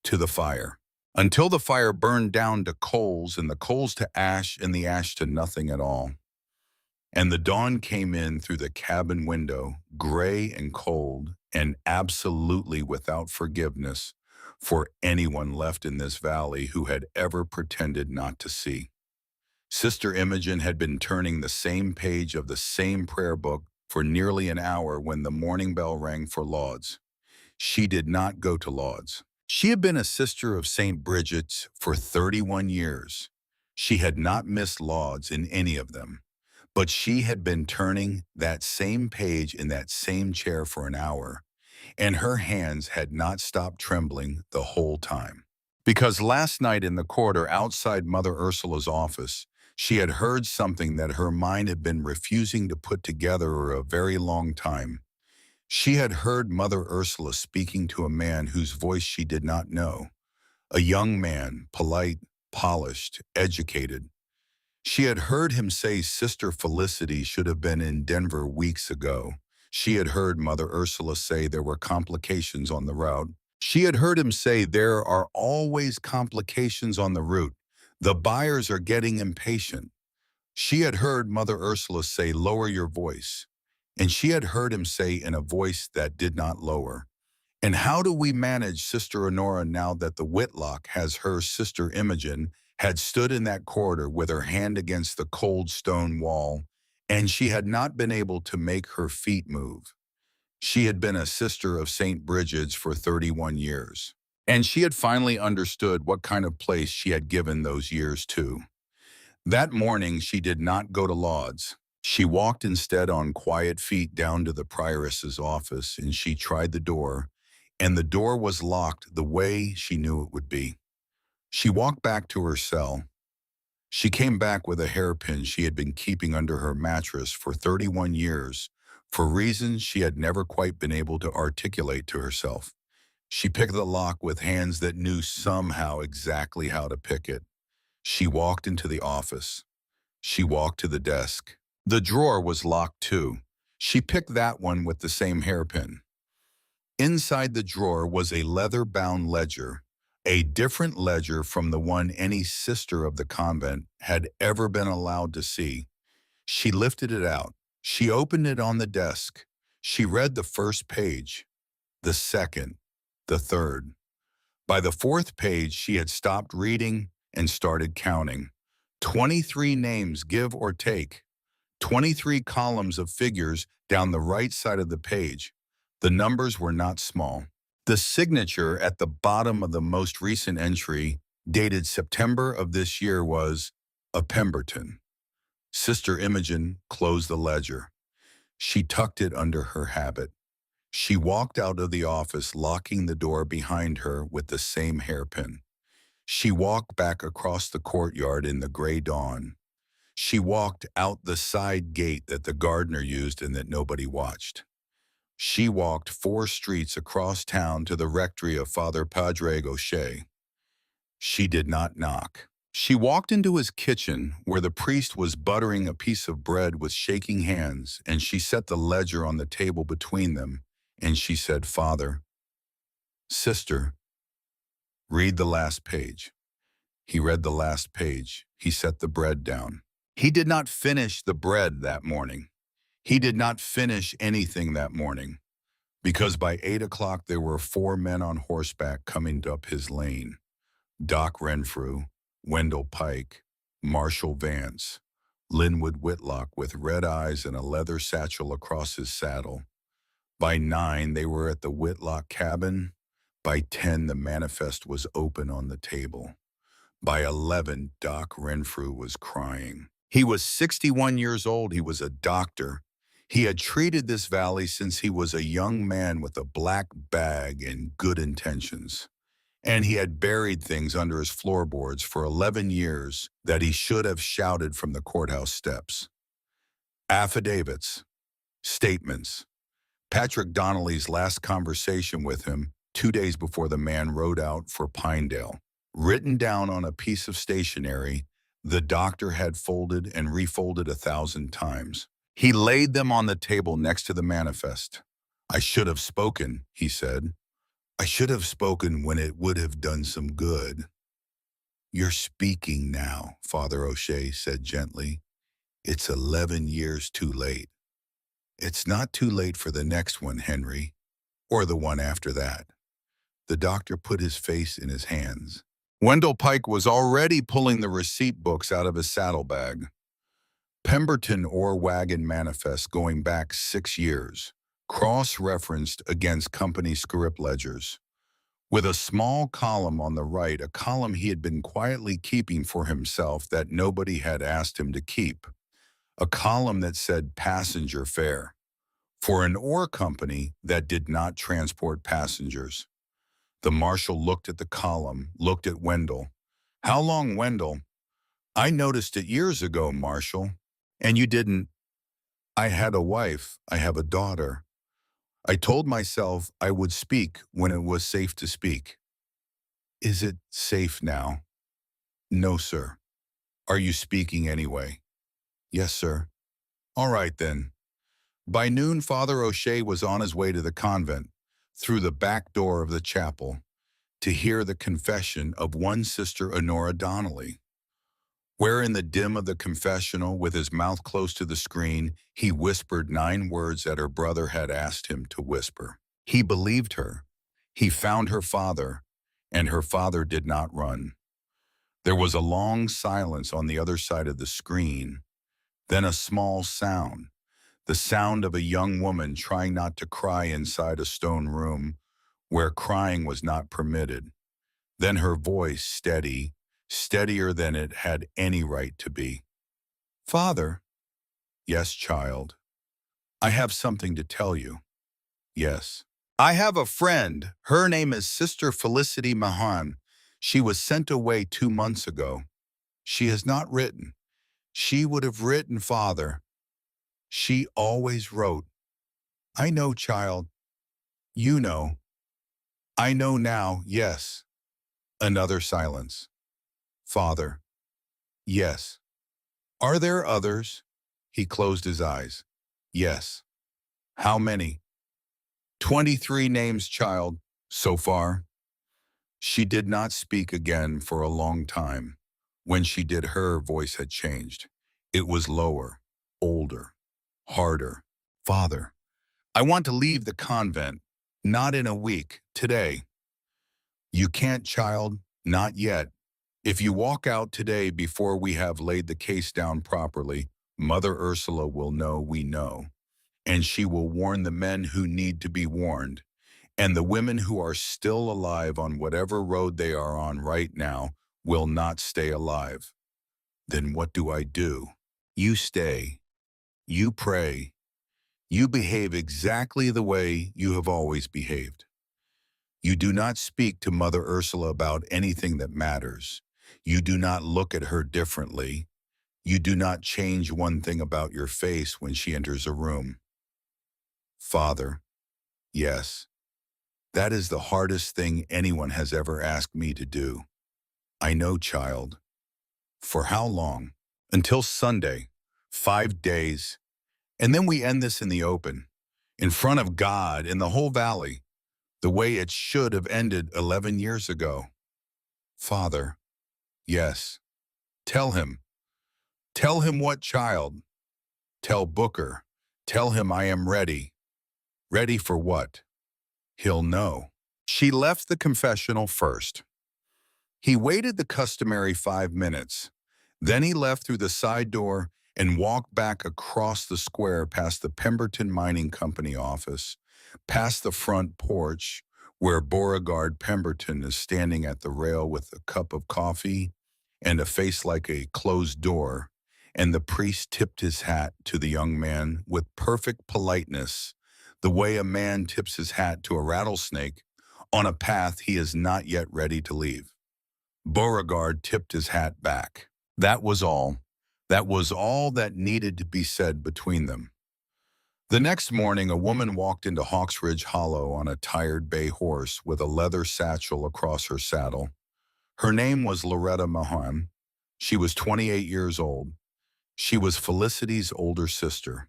to the fire, until the fire burned down to coals and the coals to ash and the ash to nothing at all. And the dawn came in through the cabin window, gray and cold, and absolutely without forgiveness for anyone left in this valley who had ever pretended not to see. Sister Imogen had been turning the same page of the same prayer book for nearly an hour when the morning bell rang for lauds. She did not go to lauds. She had been a sister of St. Bridget's for 31 years. She had not missed lauds in any of them. But she had been turning that same page in that same chair for an hour, and her hands had not stopped trembling the whole time. Because last night in the corridor outside Mother Ursula's office, she had heard something that her mind had been refusing to put together for a very long time. She had heard Mother Ursula speaking to a man whose voice she did not know, a young man, polite, polished, educated. She had heard him say Sister Felicity should have been in Denver weeks ago. She had heard Mother Ursula say there were complications on the route. She had heard him say there are always complications on the route. The buyers are getting impatient. She had heard Mother Ursula say, lower your voice. And she had heard him say in a voice that did not lower, and how do we manage Sister Honora now that the Whitlock has her Sister Imogen had stood in that corridor with her hand against the cold stone wall, and she had not been able to make her feet move. She had been a sister of St. Bridget's for 31 years, and she had finally understood what kind of place she had given those years to. That morning she did not go to lauds. She walked instead on quiet feet down to the prioress's office, and she tried the door, and the door was locked the way she knew it would be. She walked back to her cell. She came back with a hairpin she had been keeping under her mattress for 31 years for reasons she had never quite been able to articulate to herself. She picked the lock with hands that knew somehow exactly how to pick it. She walked into the office. She walked to the desk. The drawer was locked too. She picked that one with the same hairpin. Inside the drawer was a leather-bound ledger, a different ledger from the one any sister of the convent had ever been allowed to see. She lifted it out. She opened it on the desk. She read the first page, the second, the third. By the fourth page, she had stopped reading and started counting. 23 names, give or take. 23 columns of figures down the right side of the page. The numbers were not small. The signature at the bottom of the most recent entry, dated September of this year, was a Pemberton. Sister Imogen closed the ledger. She tucked it under her habit. She walked out of the office, locking the door behind her with the same hairpin. She walked back across the courtyard in the gray dawn. She walked out the side gate that the gardener used and that nobody watched. She walked 4 streets across town to the rectory of Father Padre O'Shea. She did not knock. She walked into his kitchen where the priest was buttering a piece of bread with shaking hands, and she set the ledger on the table between them, and she said, "Father, sister, read the last page." He read the last page. He set the bread down. He did not finish the bread that morning. He did not finish anything that morning, because by 8 o'clock there were 4 men on horseback coming up his lane. Doc Renfrew, Wendell Pike, Marshall Vance, Linwood Whitlock with red eyes and a leather satchel across his saddle. By 9 they were at the Whitlock cabin. By 10 the manifest was open on the table. By 11 Doc Renfrew was crying. He was 61 years old. He was a doctor. He had treated this valley since he was a young man with a black bag and good intentions. And he had buried things under his floorboards for 11 years that he should have shouted from the courthouse steps. Affidavits, statements. Patrick Donnelly's last conversation with him 2 days before the man rode out for Pinedale. Written down on a piece of stationery the doctor had folded and refolded 1,000 times. He laid them on the table next to the manifest. "I should have spoken," he said. "I should have spoken when it would have done some good." "You're speaking now," Father O'Shea said gently. "It's 11 years too late." "It's not too late for the next one, Henry, or the one after that." The doctor put his face in his hands. Wendell Pike was already pulling the receipt books out of his saddlebag. Pemberton Ore Wagon Manifest going back 6 years, cross-referenced against company script ledgers. With a small column on the right, a column he had been quietly keeping for himself that nobody had asked him to keep. A column that said passenger fare, for an ore company that did not transport passengers. The marshal looked at the column, looked at Wendell. "How long, Wendell?" "I noticed it years ago, Marshal." "And you didn't?" "I had a wife. I have a daughter. I told myself I would speak when it was safe to speak." "Is it safe now?" "No, sir." "Are you speaking anyway?" "Yes, sir." "All right, then." By noon, Father O'Shea was on his way to the convent, through the back door of the chapel, to hear the confession of one Sister Honora Donnelly, where in the dim of the confessional, with his mouth close to the screen, he whispered 9 words that her brother had asked him to whisper. He believed her. He found her father, and her father did not run. There was a long silence on the other side of the screen, then a small sound, the sound of a young woman trying not to cry inside a stone room where crying was not permitted. Then her voice steady, steadier than it had any right to be. "Father." "Yes, child." "I have something to tell you." "Yes." "I have a friend. Her name is Sister Felicity Mahan. She was sent away 2 months ago." She has not written. She would have written, Father. She always wrote. I know, child. You know. I know now, yes. Another silence. Father. Yes. Are there others? He closed his eyes. Yes. How many? 23 names, child, so far. She did not speak again for a long time. When she did, her voice had changed. It was lower, older, harder. Father, I want to leave the convent. Not in a week, today. You can't, child, not yet. If you walk out today before we have laid the case down properly, Mother Ursula will know we know, and she will warn the men who need to be warned, and the women who are still alive on whatever road they are on right now will not stay alive. Then what do I do? You stay. You pray. You behave exactly the way you have always behaved. You do not speak to Mother Ursula about anything that matters. You do not look at her differently. You do not change one thing about your face when she enters a room. Father, yes, that is the hardest thing anyone has ever asked me to do. I know, child. For how long? Until Sunday. 5 days. And then we end this in the open, in front of God in the whole valley, the way it should have ended 11 years ago. Father, yes. Tell him. Tell him what, child? Tell Booker. Tell him I am ready. Ready for what? He'll know. She left the confessional first. He waited the customary 5 minutes. Then he left through the side door and walked back across the square past the Pemberton Mining Company office, past the front porch where Beauregard Pemberton is standing at the rail with a cup of coffee and a face like a closed door, and the priest tipped his hat to the young man with perfect politeness, the way a man tips his hat to a rattlesnake on a path he is not yet ready to leave. Beauregard tipped his hat back. That was all. That was all that needed to be said between them. The next morning, a woman walked into Hawks Ridge Hollow on a tired bay horse with a leather satchel across her saddle. Her name was Loretta Mahon. She was 28 years old. She was Felicity's older sister.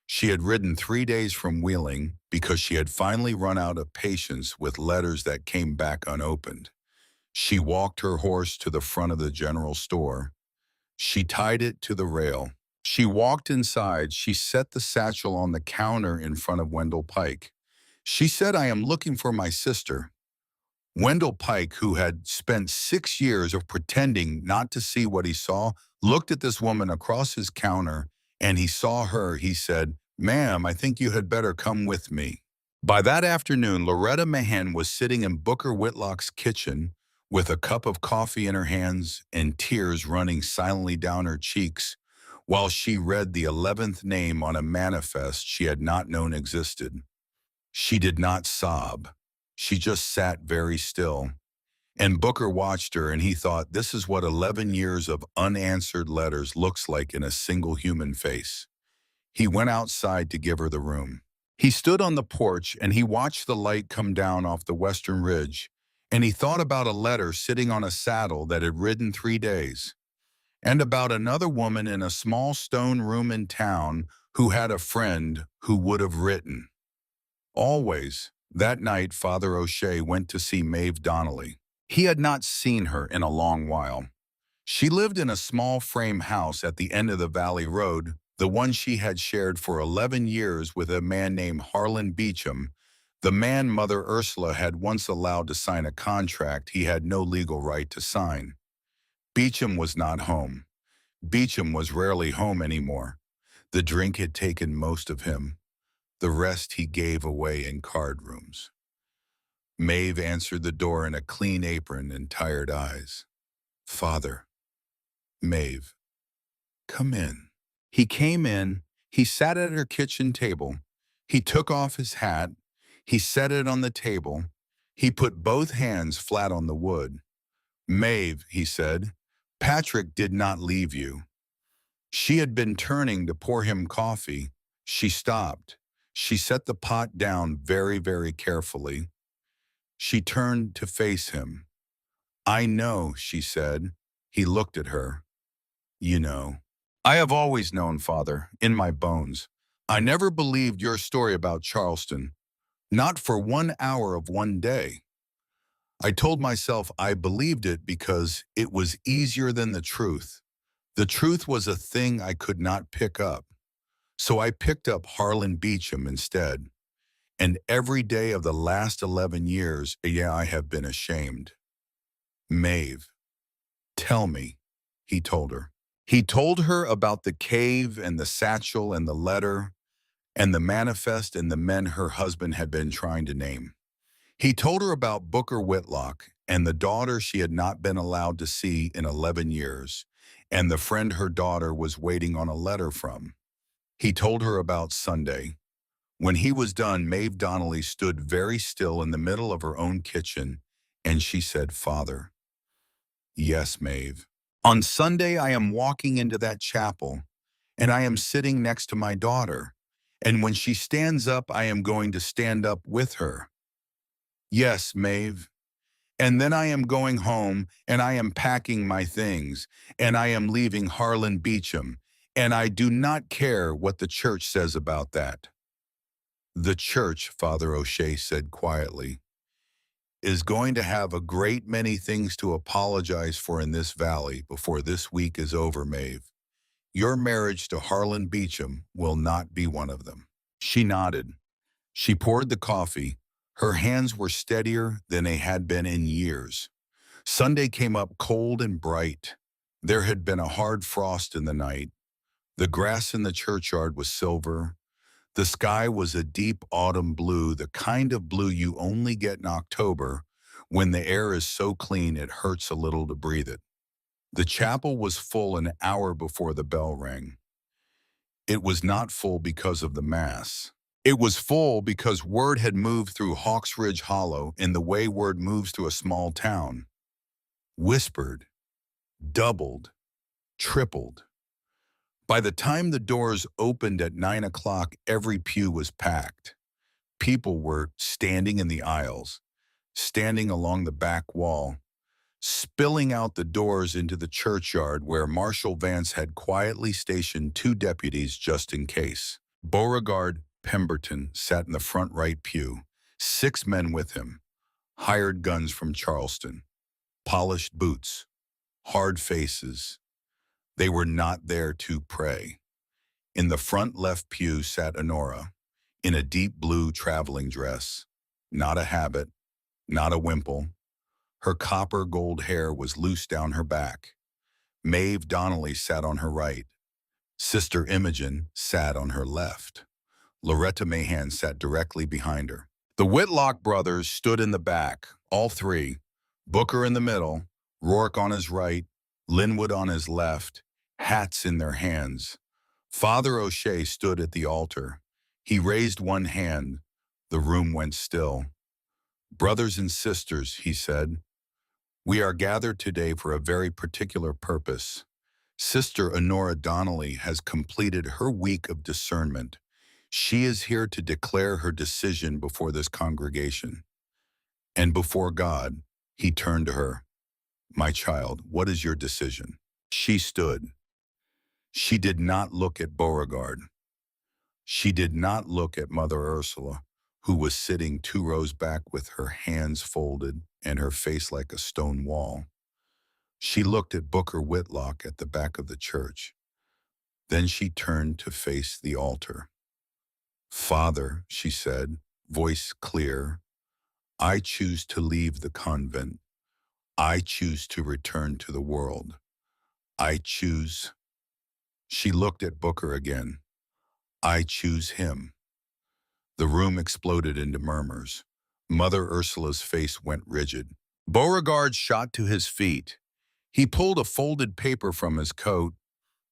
She had ridden 3 days from Wheeling because she had finally run out of patience with letters that came back unopened. She walked her horse to the front of the general store. She tied it to the rail. She walked inside. She set the satchel on the counter in front of Wendell Pike. She said, I am looking for my sister. Wendell Pike, who had spent 6 years of pretending not to see what he saw, looked at this woman across his counter, and he saw her. He said, Ma'am, I think you had better come with me. By that afternoon, Loretta Mahan was sitting in Booker Whitlock's kitchen with a cup of coffee in her hands and tears running silently down her cheeks while she read the 11th name on a manifest she had not known existed. She did not sob. She just sat very still. And Booker watched her, and he thought, this is what 11 years of unanswered letters looks like in a single human face. He went outside to give her the room. He stood on the porch, and he watched the light come down off the western ridge, and he thought about a letter sitting on a saddle that had ridden 3 days, and about another woman in a small stone room in town who had a friend who would have written. Always, that night, Father O'Shea went to see Maeve Donnelly. He had not seen her in a long while. She lived in a small frame house at the end of the Valley Road, the one she had shared for 11 years with a man named Harlan Beecham, the man Mother Ursula had once allowed to sign a contract he had no legal right to sign. Beecham was not home. Beecham was rarely home anymore. The drink had taken most of him. The rest he gave away in card rooms. Maeve answered the door in a clean apron and tired eyes. Father. Maeve. Come in. He came in. He sat at her kitchen table. He took off his hat. He set it on the table. He put both hands flat on the wood. Maeve, he said, Patrick did not leave you. She had been turning to pour him coffee. She stopped. She set the pot down very, very carefully. She turned to face him. I know, she said. He looked at her. You know. I have always known, Father, in my bones. I never believed your story about Charleston, not for 1 hour of one day. I told myself I believed it because it was easier than the truth. The truth was a thing I could not pick up. So I picked up Harlan Beecham instead. And every day of the last 11 years, yeah, I have been ashamed. Maeve, tell me, he told her. He told her about the cave and the satchel and the letter and the manifest and the men her husband had been trying to name. He told her about Booker Whitlock and the daughter she had not been allowed to see in 11 years, and the friend her daughter was waiting on a letter from. He told her about Sunday. When he was done, Maeve Donnelly stood very still in the middle of her own kitchen, and she said, Father. Yes, Maeve. On Sunday, I am walking into that chapel, and I am sitting next to my daughter, and when she stands up, I am going to stand up with her. Yes, Maeve. And then I am going home, and I am packing my things, and I am leaving Harlan Beecham, and I do not care what the church says about that. The church, Father O'Shea said quietly, is going to have a great many things to apologize for in this valley before this week is over, Maeve. Your marriage to Harlan Beecham will not be one of them. She nodded. She poured the coffee. Her hands were steadier than they had been in years. Sunday came up cold and bright. There had been a hard frost in the night. The grass in the churchyard was silver. The sky was a deep autumn blue, the kind of blue you only get in October when the air is so clean it hurts a little to breathe it. The chapel was full an hour before the bell rang. It was not full because of the Mass. It was full because word had moved through Hawks Ridge Hollow in the way word moves through a small town. Whispered, doubled, tripled. By the time the doors opened at 9 o'clock, every pew was packed. People were standing in the aisles, standing along the back wall, spilling out the doors into the churchyard where Marshal Vance had quietly stationed 2 deputies just in case. Beauregard Pemberton sat in the front right pew, 6 men with him, hired guns from Charleston, polished boots, hard faces. They were not there to pray. In the front left pew sat Honora, in a deep blue traveling dress, not a habit, not a wimple. Her copper gold hair was loose down her back. Maeve Donnelly sat on her right. Sister Imogen sat on her left. Loretta Mahan sat directly behind her. The Whitlock brothers stood in the back, all 3, Booker in the middle, Rourke on his right, Linwood on his left, hats in their hands. Father O'Shea stood at the altar. He raised one hand. The room went still. Brothers and sisters, he said, we are gathered today for a very particular purpose. Sister Honora Donnelly has completed her week of discernment. She is here to declare her decision before this congregation. And before God, he turned to her. My child, what is your decision? She stood. She did not look at Beauregard. She did not look at Mother Ursula, who was sitting 2 rows back with her hands folded and her face like a stone wall. She looked at Booker Whitlock at the back of the church. Then she turned to face the altar. Father, she said, voice clear, I choose to leave the convent. I choose to return to the world. I choose. She looked at Booker again. I choose him. The room exploded into murmurs. Mother Ursula's face went rigid. Beauregard shot to his feet. He pulled a folded paper from his coat.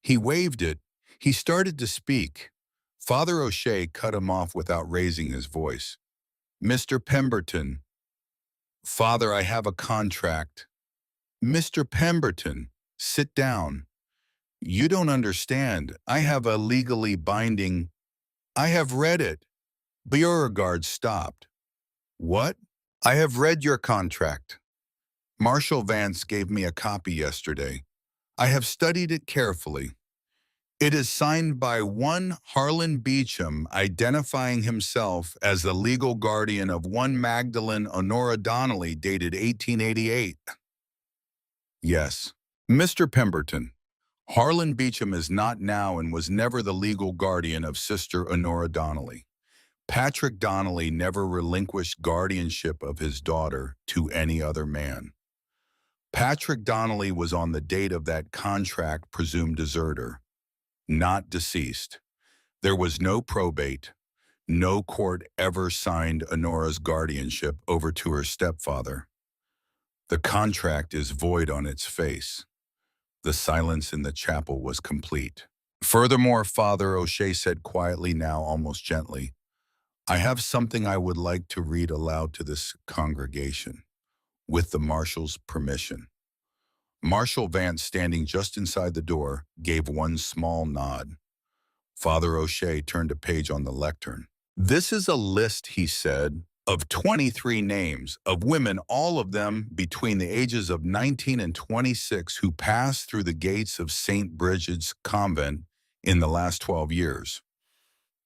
He waved it. He started to speak. Father O'Shea cut him off without raising his voice. Mr. Pemberton. Father, I have a contract. Mr. Pemberton. Sit down. You don't understand. I have a legally binding. I have read it. Beauregard stopped. What? I have read your contract. Marshal Vance gave me a copy yesterday. I have studied it carefully. It is signed by one Harlan Beecham, identifying himself as the legal guardian of one Magdalene Honora Donnelly, dated 1888. Yes. Mr. Pemberton, Harlan Beecham is not now and was never the legal guardian of Sister Honora Donnelly. Patrick Donnelly never relinquished guardianship of his daughter to any other man. Patrick Donnelly was on the date of that contract presumed deserter, not deceased. There was no probate. No court ever signed Honora's guardianship over to her stepfather. The contract is void on its face. The silence in the chapel was complete. Furthermore, Father O'Shea said quietly, now almost gently, I have something I would like to read aloud to this congregation, with the marshal's permission. Marshal Vance, standing just inside the door, gave one small nod. Father O'Shea turned a page on the lectern. This is a list, he said, of 23 names of women, all of them between the ages of 19 and 26, who passed through the gates of St. Bridget's Convent in the last 12 years.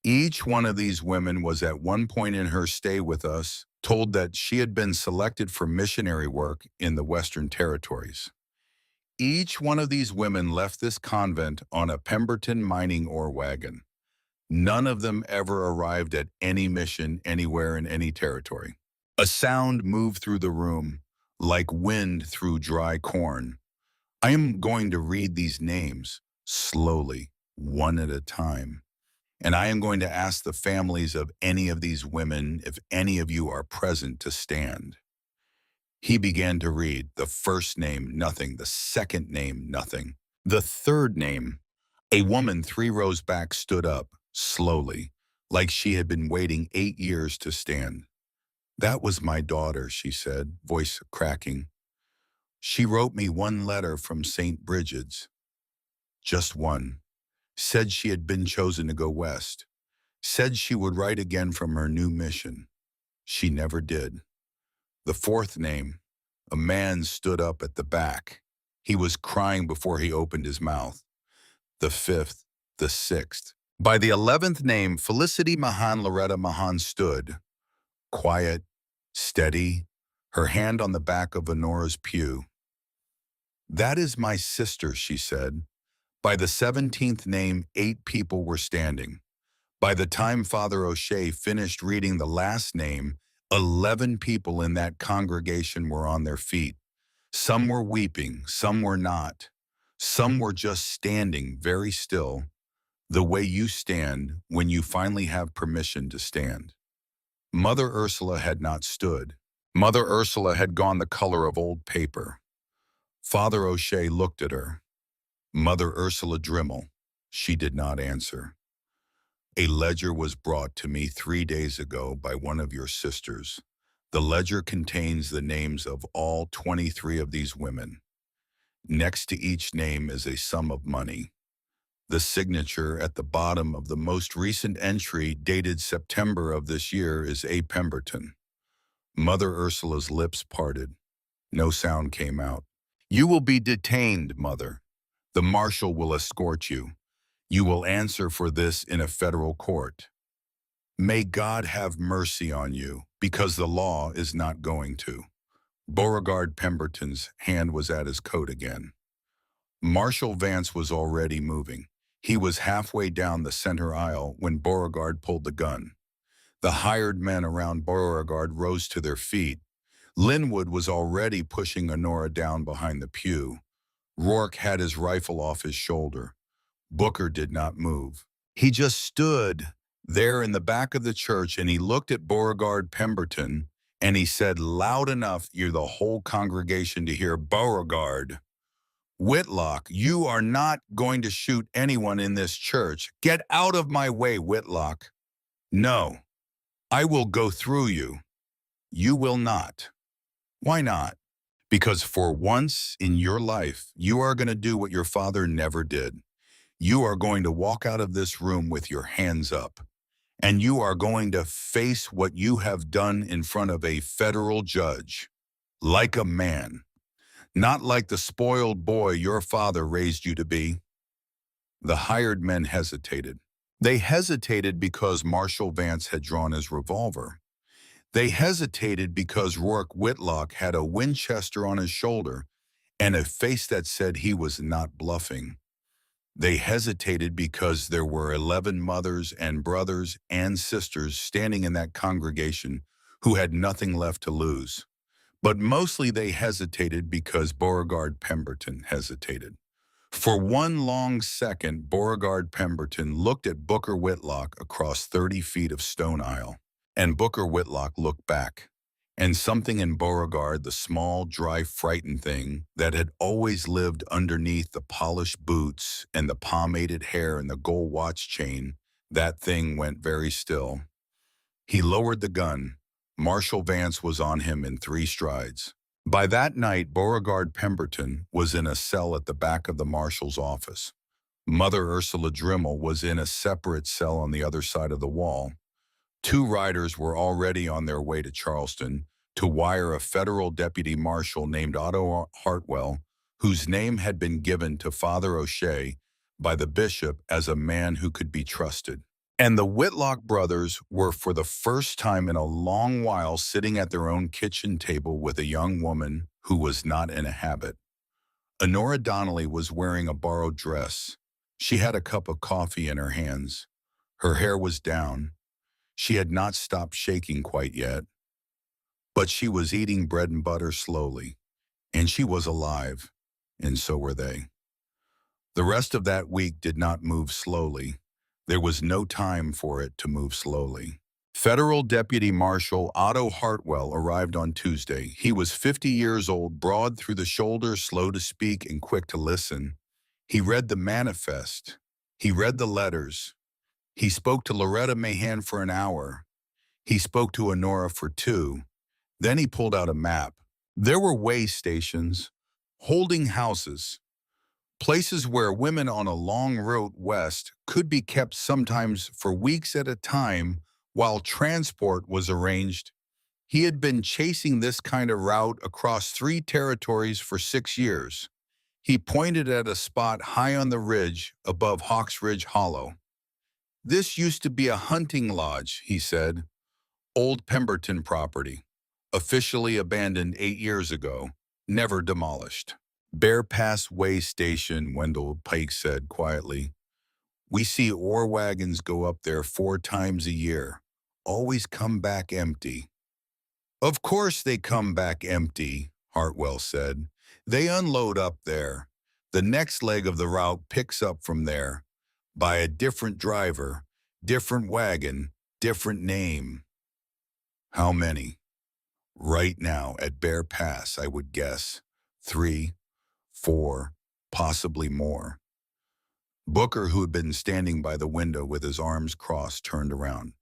Each one of these women was at one point in her stay with us told that she had been selected for missionary work in the Western Territories. Each one of these women left this convent on a Pemberton mining ore wagon. None of them ever arrived at any mission anywhere in any territory. A sound moved through the room, like wind through dry corn. I am going to read these names slowly, one at a time. And I am going to ask the families of any of these women, if any of you are present, to stand. He began to read. The first name, nothing. The second name, nothing. The third name, a woman 3 rows back, stood up, slowly, like she had been waiting 8 years to stand. That was my daughter, she said, voice cracking. She wrote me one letter from St. Bridget's. Just one. Said she had been chosen to go west. Said she would write again from her new mission. She never did. The fourth name, a man stood up at the back. He was crying before he opened his mouth. The fifth, the sixth. By the 11th name, Felicity Mahan Loretta Mahan stood, quiet, steady, her hand on the back of Honora's pew. That is my sister, she said. By the 17th name, 8 people were standing. By the time Father O'Shea finished reading the last name, 11 people in that congregation were on their feet. Some were weeping, some were not. Some were just standing very still, the way you stand when you finally have permission to stand. Mother Ursula had not stood. Mother Ursula had gone the color of old paper. Father O'Shea looked at her. Mother Ursula Drimmel. She did not answer. A ledger was brought to me 3 days ago by one of your sisters. The ledger contains the names of all 23 of these women. Next to each name is a sum of money. The signature at the bottom of the most recent entry, dated September of this year, is A. Pemberton. Mother Ursula's lips parted. No sound came out. You will be detained, Mother. The marshal will escort you. You will answer for this in a federal court. May God have mercy on you, because the law is not going to. Beauregard Pemberton's hand was at his coat again. Marshal Vance was already moving. He was halfway down the center aisle when Beauregard pulled the gun. The hired men around Beauregard rose to their feet. Linwood was already pushing Honora down behind the pew. Rourke had his rifle off his shoulder. Booker did not move. He just stood there in the back of the church, and he looked at Beauregard Pemberton, and he said loud enough for the whole congregation to hear, Beauregard, Whitlock, you are not going to shoot anyone in this church. Get out of my way, Whitlock. No, I will go through you. You will not. Why not? Because for once in your life, you are going to do what your father never did. You are going to walk out of this room with your hands up, and you are going to face what you have done in front of a federal judge, like a man, not like the spoiled boy your father raised you to be. The hired men hesitated. They hesitated because Marshall Vance had drawn his revolver. They hesitated because Rourke Whitlock had a Winchester on his shoulder and a face that said he was not bluffing. They hesitated because there were 11 mothers and brothers and sisters standing in that congregation who had nothing left to lose. But mostly they hesitated because Beauregard Pemberton hesitated. For one long second, Beauregard Pemberton looked at Booker Whitlock across 30 feet of stone aisle, and Booker Whitlock looked back. And something in Beauregard, the small, dry, frightened thing that had always lived underneath the polished boots and the pomaded hair and the gold watch chain, that thing went very still. He lowered the gun. Marshal Vance was on him in 3 strides. By that night, Beauregard Pemberton was in a cell at the back of the marshal's office. Mother Ursula Dremel was in a separate cell on the other side of the wall. 2 riders were already on their way to Charleston to wire a federal deputy marshal named Otto Hartwell, whose name had been given to Father O'Shea by the bishop as a man who could be trusted. And the Whitlock brothers were for the first time in a long while sitting at their own kitchen table with a young woman who was not in a habit. Honora Donnelly was wearing a borrowed dress. She had a cup of coffee in her hands. Her hair was down. She had not stopped shaking quite yet. But she was eating bread and butter slowly, and she was alive, and so were they. The rest of that week did not move slowly. There was no time for it to move slowly. Federal Deputy Marshal Otto Hartwell arrived on Tuesday. He was 50 years old, broad through the shoulder, slow to speak and quick to listen. He read the manifest. He read the letters. He spoke to Loretta Mahan for an hour. He spoke to Honora for 2. Then he pulled out a map. There were way stations, holding houses, places where women on a long route west could be kept sometimes for weeks at a time while transport was arranged. He had been chasing this kind of route across 3 territories for 6 years. He pointed at a spot high on the ridge above Hawks Ridge Hollow. "This used to be a hunting lodge," he said. "Old Pemberton property. Officially abandoned 8 years ago. Never demolished." "Bear Pass Way Station," Wendell Pike said quietly. "We see ore wagons go up there 4 times a year. Always come back empty." "Of course they come back empty," Hartwell said. "They unload up there. The next leg of the route picks up from there. By a different driver, different wagon, different name." "How many?" "Right now at Bear Pass, I would guess 3, 4, possibly more." Booker, who had been standing by the window with his arms crossed, turned around.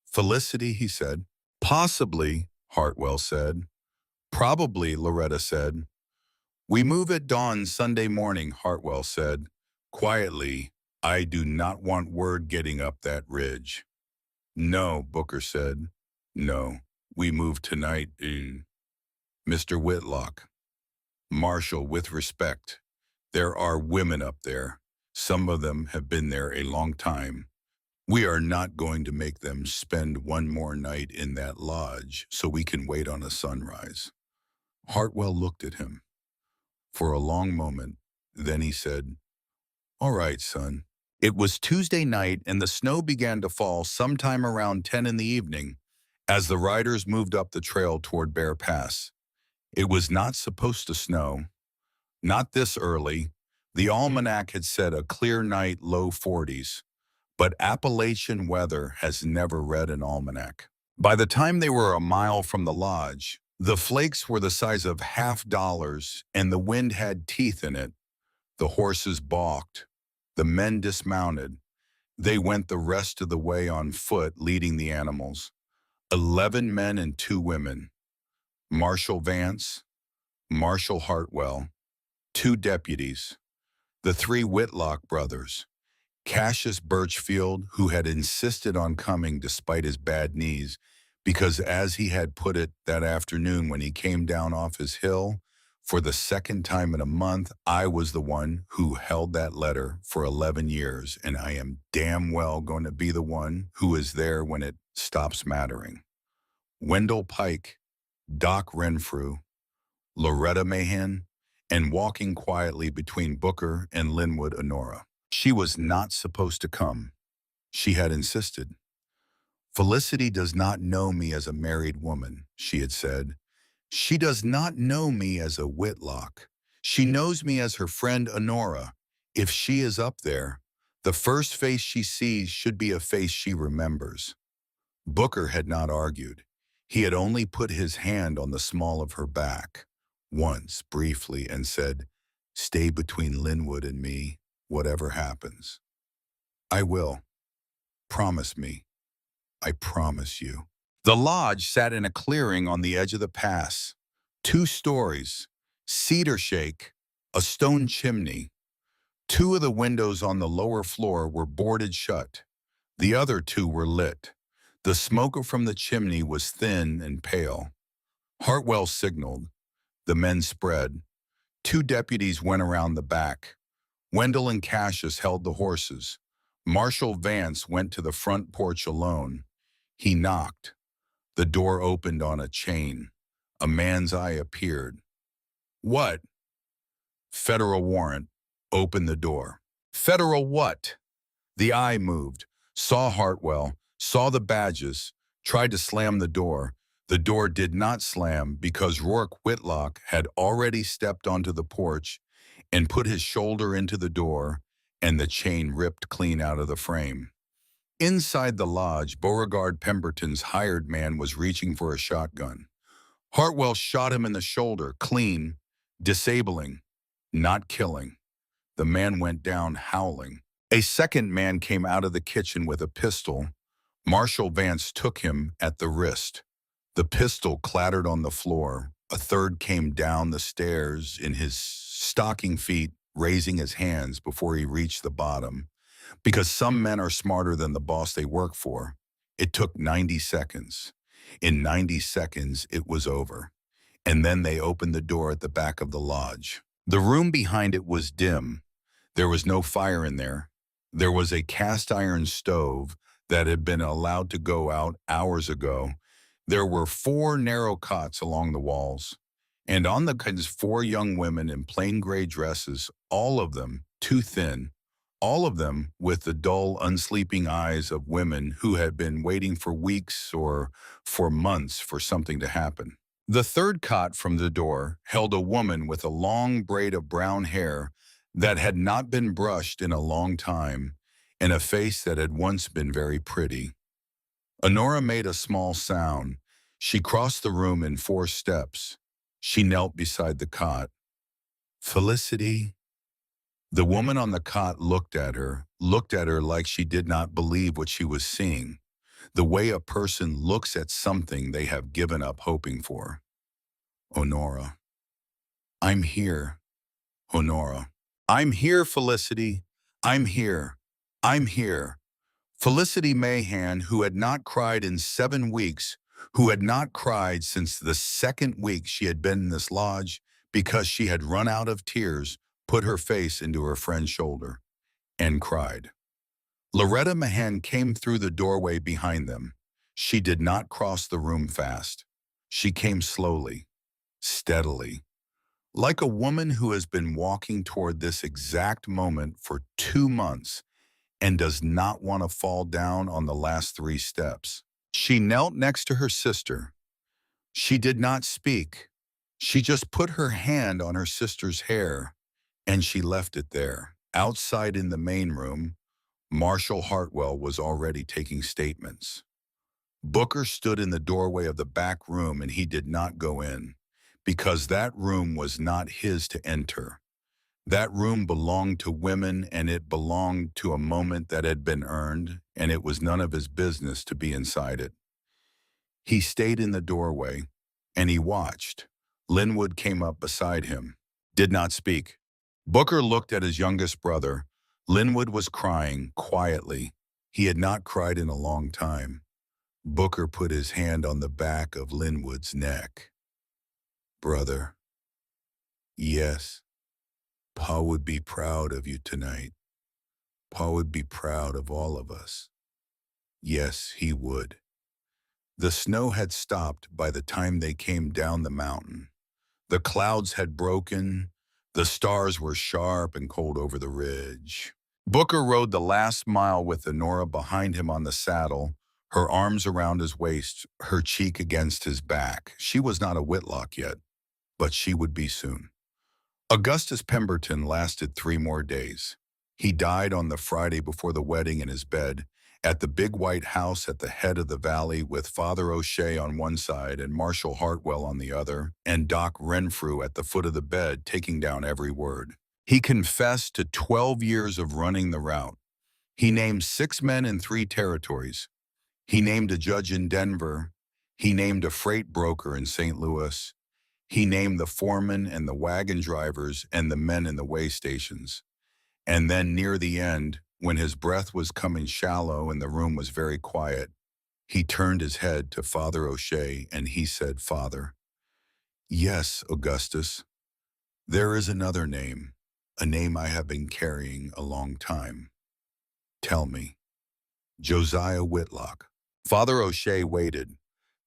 "Felicity," he said. "Possibly," Hartwell said. "Probably," Loretta said. "We move at dawn Sunday morning," Hartwell said. Quietly, "I do not want word getting up that ridge." "No," Booker said. "No. We move tonight, Mr. Whitlock." "Marshal, with respect, there are women up there. Some of them have been there a long time. We are not going to make them spend one more night in that lodge so we can wait on a sunrise." Hartwell looked at him for a long moment. Then he said, "All right, son." It was Tuesday night, and the snow began to fall sometime around 10 in the evening as the riders moved up the trail toward Bear Pass. It was not supposed to snow. Not this early. The almanac had said a clear night, low 40s. But Appalachian weather has never read an almanac. By the time they were a mile from the lodge, the flakes were the size of $50, and the wind had teeth in it. The horses balked. The men dismounted. They went the rest of the way on foot, leading the animals. 11 men and 2 women. Marshal Vance, Marshall Hartwell, two deputies, the three Whitlock brothers, Cassius Birchfield, who had insisted on coming despite his bad knees, because as he had put it that afternoon when he came down off his hill, for the second time in a month, I was the one who held that letter for 11 years, and I am damn well going to be the one who is there when it stops mattering. Wendell Pike, Doc Renfrew, Loretta Mahan, and walking quietly between Booker and Linwood Honora. She was not supposed to come. She had insisted. Felicity does not know me as a married woman, she had said. She does not know me as a Whitlock. She knows me as her friend Honora. If she is up there, the first face she sees should be a face she remembers. Booker had not argued. He had only put his hand on the small of her back, once briefly, and said, "Stay between Linwood and me, whatever happens." "I will. Promise me. I promise you." The lodge sat in a clearing on the edge of the pass. 2 stories, cedar shake, a stone chimney. 2 of the windows on the lower floor were boarded shut. The other 2 were lit. The smoke from the chimney was thin and pale. Hartwell signaled. The men spread. 2 deputies went around the back. Wendell and Cassius held the horses. Marshal Vance went to the front porch alone. He knocked. The door opened on a chain. A man's eye appeared. "What?" "Federal warrant." "Open the door." "Federal what?" The eye moved, saw Hartwell, saw the badges, tried to slam the door. The door did not slam because Rourke Whitlock had already stepped onto the porch and put his shoulder into the door, and the chain ripped clean out of the frame. Inside the lodge, Beauregard Pemberton's hired man was reaching for a shotgun. Hartwell shot him in the shoulder, clean, disabling, not killing. The man went down howling. A second man came out of the kitchen with a pistol. Marshal Vance took him at the wrist. The pistol clattered on the floor. A third came down the stairs in his stocking feet, raising his hands before he reached the bottom. Because some men are smarter than the boss they work for. It took 90 seconds. In 90 seconds, it was over. And then they opened the door at the back of the lodge. The room behind it was dim. There was no fire in there. There was a cast iron stove that had been allowed to go out hours ago. There were 4 narrow cots along the walls. And on the cots, 4 young women in plain gray dresses, all of them too thin, all of them with the dull, unsleeping eyes of women who had been waiting for weeks or for months for something to happen. The third cot from the door held a woman with a long braid of brown hair that had not been brushed in a long time, and a face that had once been very pretty. Honora made a small sound. She crossed the room in 4 steps. She knelt beside the cot. "Felicity." The woman on the cot looked at her like she did not believe what she was seeing, the way a person looks at something they have given up hoping for. "Honora." "I'm here." "Honora." "I'm here, Felicity. I'm here. I'm here." Felicity Mahan, who had not cried in 7 weeks, who had not cried since the 2nd week she had been in this lodge because she had run out of tears, put her face into her friend's shoulder and cried. Loretta Mahan came through the doorway behind them. She did not cross the room fast. She came slowly, steadily, like a woman who has been walking toward this exact moment for 2 months and does not want to fall down on the last 3 steps. She knelt next to her sister. She did not speak. She just put her hand on her sister's hair, and she left it there. Outside in the main room, Marshal Hartwell was already taking statements. Booker stood in the doorway of the back room, and he did not go in, because that room was not his to enter. That room belonged to women, and it belonged to a moment that had been earned, and it was none of his business to be inside it. He stayed in the doorway, and he watched. Linwood came up beside him, did not speak. Booker looked at his youngest brother. Linwood was crying quietly. He had not cried in a long time. Booker put his hand on the back of Linwood's neck. Brother, yes, Pa would be proud of you tonight. Pa would be proud of all of us. Yes, he would. The snow had stopped by the time they came down the mountain. The clouds had broken. The stars were sharp and cold over the ridge. Booker rode the last mile with Honora behind him on the saddle, her arms around his waist, her cheek against his back. She was not a Whitlock yet, but she would be soon. Augustus Pemberton lasted 3 more days. He died on the Friday before the wedding in his bed, at the big white house at the head of the valley with Father O'Shea on one side and Marshal Hartwell on the other, and Doc Renfrew at the foot of the bed taking down every word. He confessed to 12 years of running the route. He named 6 men in 3 territories. He named a judge in Denver. He named a freight broker in St. Louis. He named the foreman and the wagon drivers and the men in the way stations. And then near the end, when his breath was coming shallow and the room was very quiet, he turned his head to Father O'Shea and he said, "Father, yes, Augustus, there is another name, a name I have been carrying a long time. Tell me." Josiah Whitlock. Father O'Shea waited.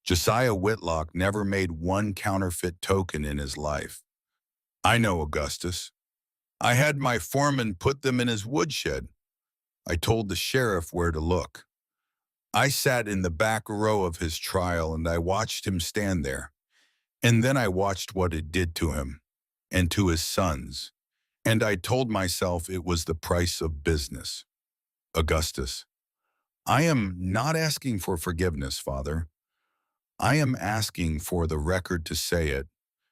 Josiah Whitlock never made one counterfeit token in his life. "I know, Augustus. I had my foreman put them in his woodshed. I told the sheriff where to look. I sat in the back row of his trial and I watched him stand there. And then I watched what it did to him and to his sons. And I told myself it was the price of business." Augustus, I am not asking for forgiveness, Father. I am asking for the record to say it,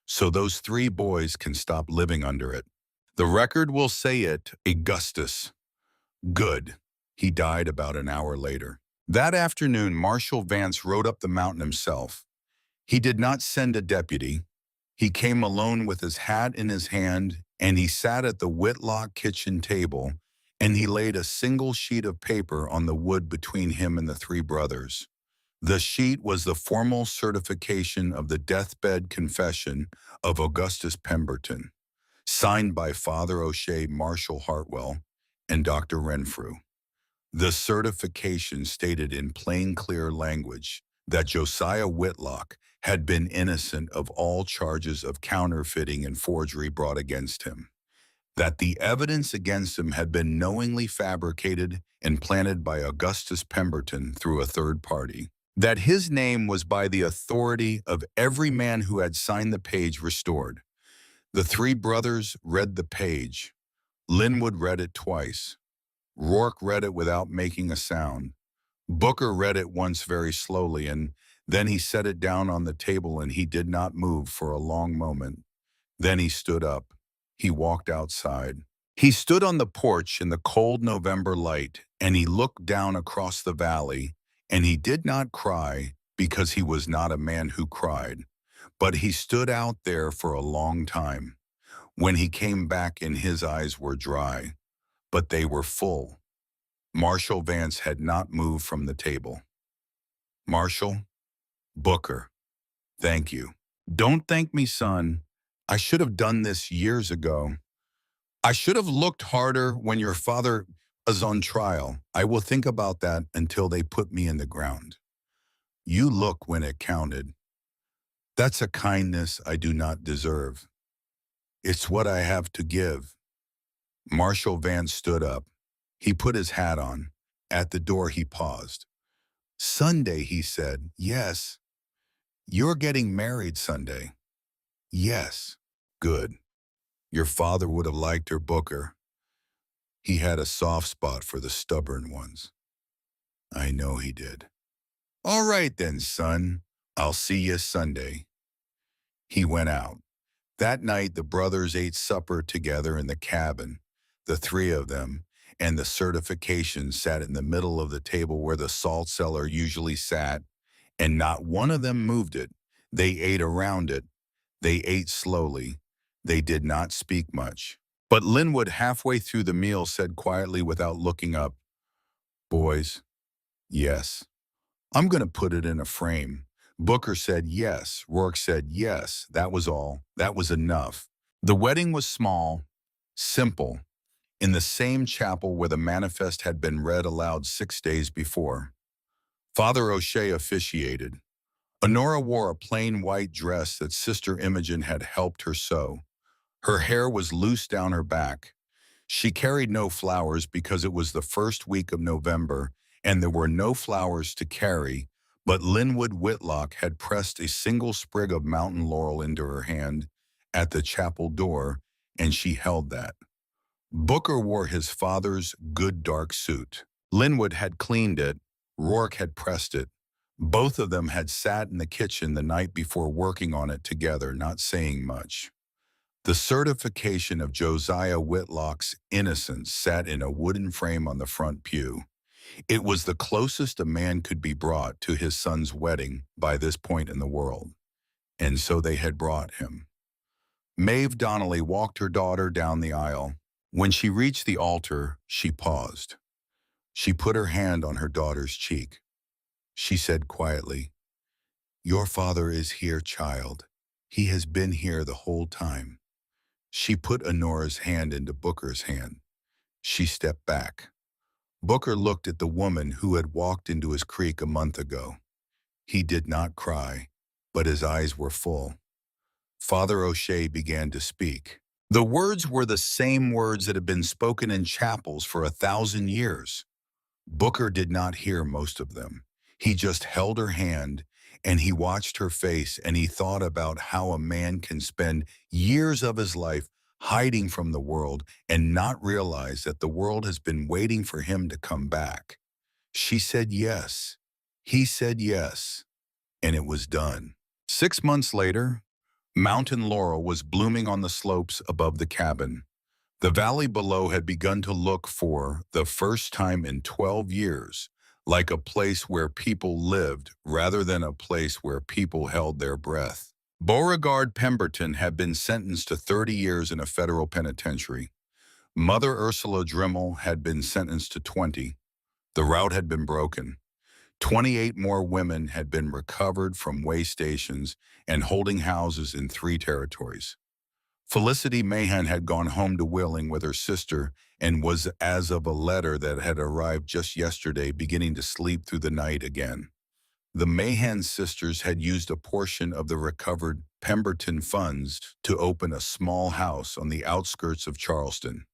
so those 3 boys can stop living under it. The record will say it, Augustus. Good. He died about an hour later. That afternoon, Marshal Vance rode up the mountain himself. He did not send a deputy. He came alone with his hat in his hand, and he sat at the Whitlock kitchen table, and he laid a single sheet of paper on the wood between him and the 3 brothers. The sheet was the formal certification of the deathbed confession of Augustus Pemberton, signed by Father O'Shea, Marshal Hartwell, and Dr. Renfrew. The certification stated in plain, clear language that Josiah Whitlock had been innocent of all charges of counterfeiting and forgery brought against him, that the evidence against him had been knowingly fabricated and planted by Augustus Pemberton through a third party, that his name was by the authority of every man who had signed the page restored. The 3 brothers read the page. Linwood read it twice. Rourke read it without making a sound. Booker read it once very slowly, and then he set it down on the table and he did not move for a long moment. Then he stood up. He walked outside. He stood on the porch in the cold November light, and he looked down across the valley, and he did not cry because he was not a man who cried, but he stood out there for a long time. When he came back and his eyes were dry, but they were full. Marshal Vance had not moved from the table. "Marshal, Booker, thank you." "Don't thank me, son. I should have done this years ago. I should have looked harder when your father was on trial. I will think about that until they put me in the ground. You look when it counted. That's a kindness I do not deserve. It's what I have to give." Marshal Vance stood up. He put his hat on. At the door he paused. "Sunday," he said. "Yes. You're getting married Sunday." "Yes." "Good. Your father would have liked her, Booker. He had a soft spot for the stubborn ones." "I know he did." "All right then, son. I'll see you Sunday." He went out. That night the brothers ate supper together in the cabin, the 3 of them, and the certification sat in the middle of the table where the salt cellar usually sat, and not one of them moved it. They ate around it. They ate slowly. They did not speak much. But Linwood, halfway through the meal, said quietly without looking up, "Boys, yes. I'm going to put it in a frame." Booker said yes. Rourke said yes. That was all. That was enough. The wedding was small, simple, in the same chapel where the manifest had been read aloud 6 days before. Father O'Shea officiated. Honora wore a plain white dress that Sister Imogen had helped her sew. Her hair was loose down her back. She carried no flowers because it was the first week of November and there were no flowers to carry, but Linwood Whitlock had pressed a single sprig of mountain laurel into her hand at the chapel door, and she held that. Booker wore his father's good dark suit. Linwood had cleaned it. Rourke had pressed it. Both of them had sat in the kitchen the night before working on it together, not saying much. The certification of Josiah Whitlock's innocence sat in a wooden frame on the front pew. It was the closest a man could be brought to his son's wedding by this point in the world. And so they had brought him. Maeve Donnelly walked her daughter down the aisle. When she reached the altar, she paused. She put her hand on her daughter's cheek. She said quietly, "Your father is here, child. He has been here the whole time." She put Honora's hand into Booker's hand. She stepped back. Booker looked at the woman who had walked into his creek a month ago. He did not cry, but his eyes were full. Father O'Shea began to speak. The words were the same words that had been spoken in chapels for 1,000 years. Booker did not hear most of them. He just held her hand, and he watched her face, and he thought about how a man can spend years of his life hiding from the world and not realize that the world has been waiting for him to come back. She said yes. He said yes. And it was done. 6 months later, mountain laurel was blooming on the slopes above the cabin. The valley below had begun to look for the first time in 12 years like a place where people lived rather than a place where people held their breath. Beauregard Pemberton had been sentenced to 30 years in a federal penitentiary. Mother Ursula Dremel had been sentenced to 20. The route had been broken. 28 more women had been recovered from way stations and holding houses in 3 territories. Felicity Mahan had gone home to Wheeling with her sister and was, as of a letter that had arrived just yesterday, beginning to sleep through the night again. The Mahan sisters had used a portion of the recovered Pemberton funds to open a small house on the outskirts of Charleston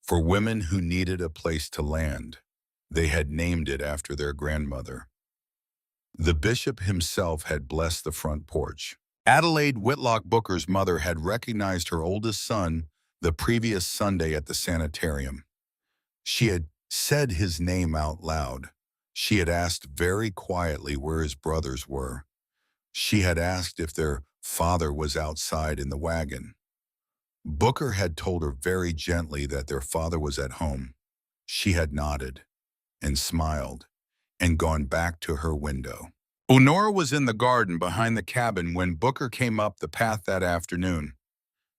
for women who needed a place to land. They had named it after their grandmother. The bishop himself had blessed the front porch. Adelaide Whitlock Booker's mother had recognized her oldest son the previous Sunday at the sanitarium. She had said his name out loud. She had asked very quietly where his brothers were. She had asked if their father was outside in the wagon. Booker had told her very gently that their father was at home. She had nodded and smiled and gone back to her window. Honora was in the garden behind the cabin when Booker came up the path that afternoon.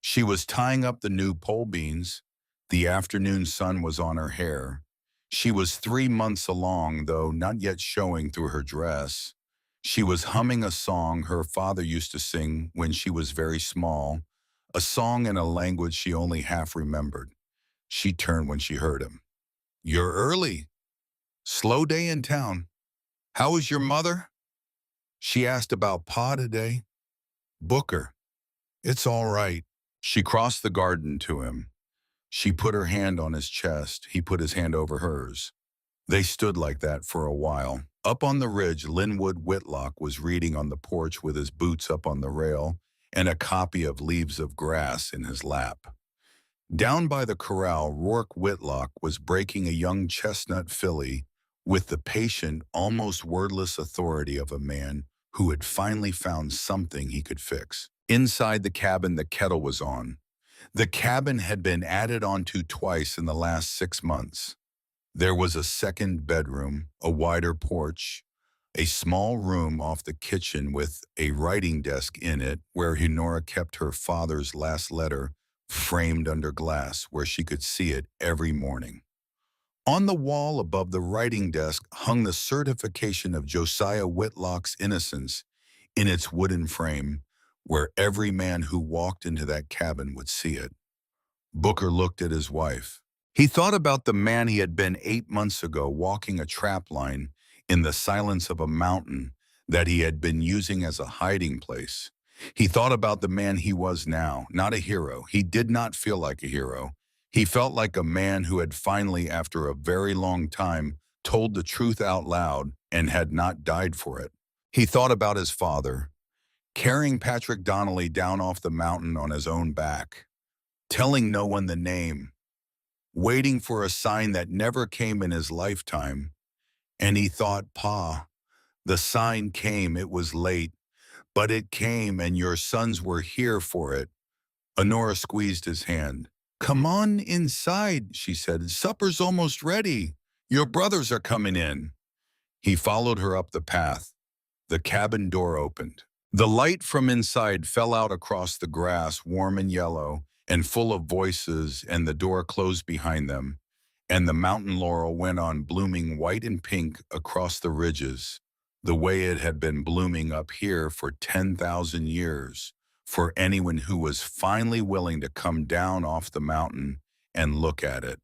She was tying up the new pole beans. The afternoon sun was on her hair. She was 3 months along, though not yet showing through her dress. She was humming a song her father used to sing when she was very small, a song in a language she only half remembered. She turned when she heard him. "You're early. Slow day in town. How is your mother?" She asked about Pa today. "Booker, it's all right." She crossed the garden to him. She put her hand on his chest. He put his hand over hers. They stood like that for a while. Up on the ridge, Linwood Whitlock was reading on the porch with his boots up on the rail and a copy of Leaves of Grass in his lap. Down by the corral, Rourke Whitlock was breaking a young chestnut filly with the patient, almost wordless authority of a man who had finally found something he could fix. Inside the cabin, the kettle was on. The cabin had been added onto twice in the last 6 months. There was a second bedroom, a wider porch, A small room off the kitchen with a writing desk in it where Honora kept her father's last letter framed under glass where she could see it every morning. On the wall above the writing desk hung the certification of Josiah Whitlock's innocence in its wooden frame, where every man who walked into that cabin would see it. Booker looked at his wife. He thought about the man he had been 8 months ago walking a trap line in the silence of a mountain that he had been using as a hiding place. He thought about the man he was now, not a hero. He did not feel like a hero. He felt like a man who had finally, after a very long time, told the truth out loud and had not died for it. He thought about his father, carrying Patrick Donnelly down off the mountain on his own back, telling no one the name, waiting for a sign that never came in his lifetime. And he thought, Pa, the sign came, it was late, but it came and your sons were here for it. Honora squeezed his hand. Come on inside, she said. Supper's almost ready. Your brothers are coming in. He followed her up the path. The cabin door opened. The light from inside fell out across the grass, warm and yellow, and full of voices, and the door closed behind them, and the mountain laurel went on blooming white and pink across the ridges, the way it had been blooming up here for 10,000 years, for anyone who was finally willing to come down off the mountain and look at it.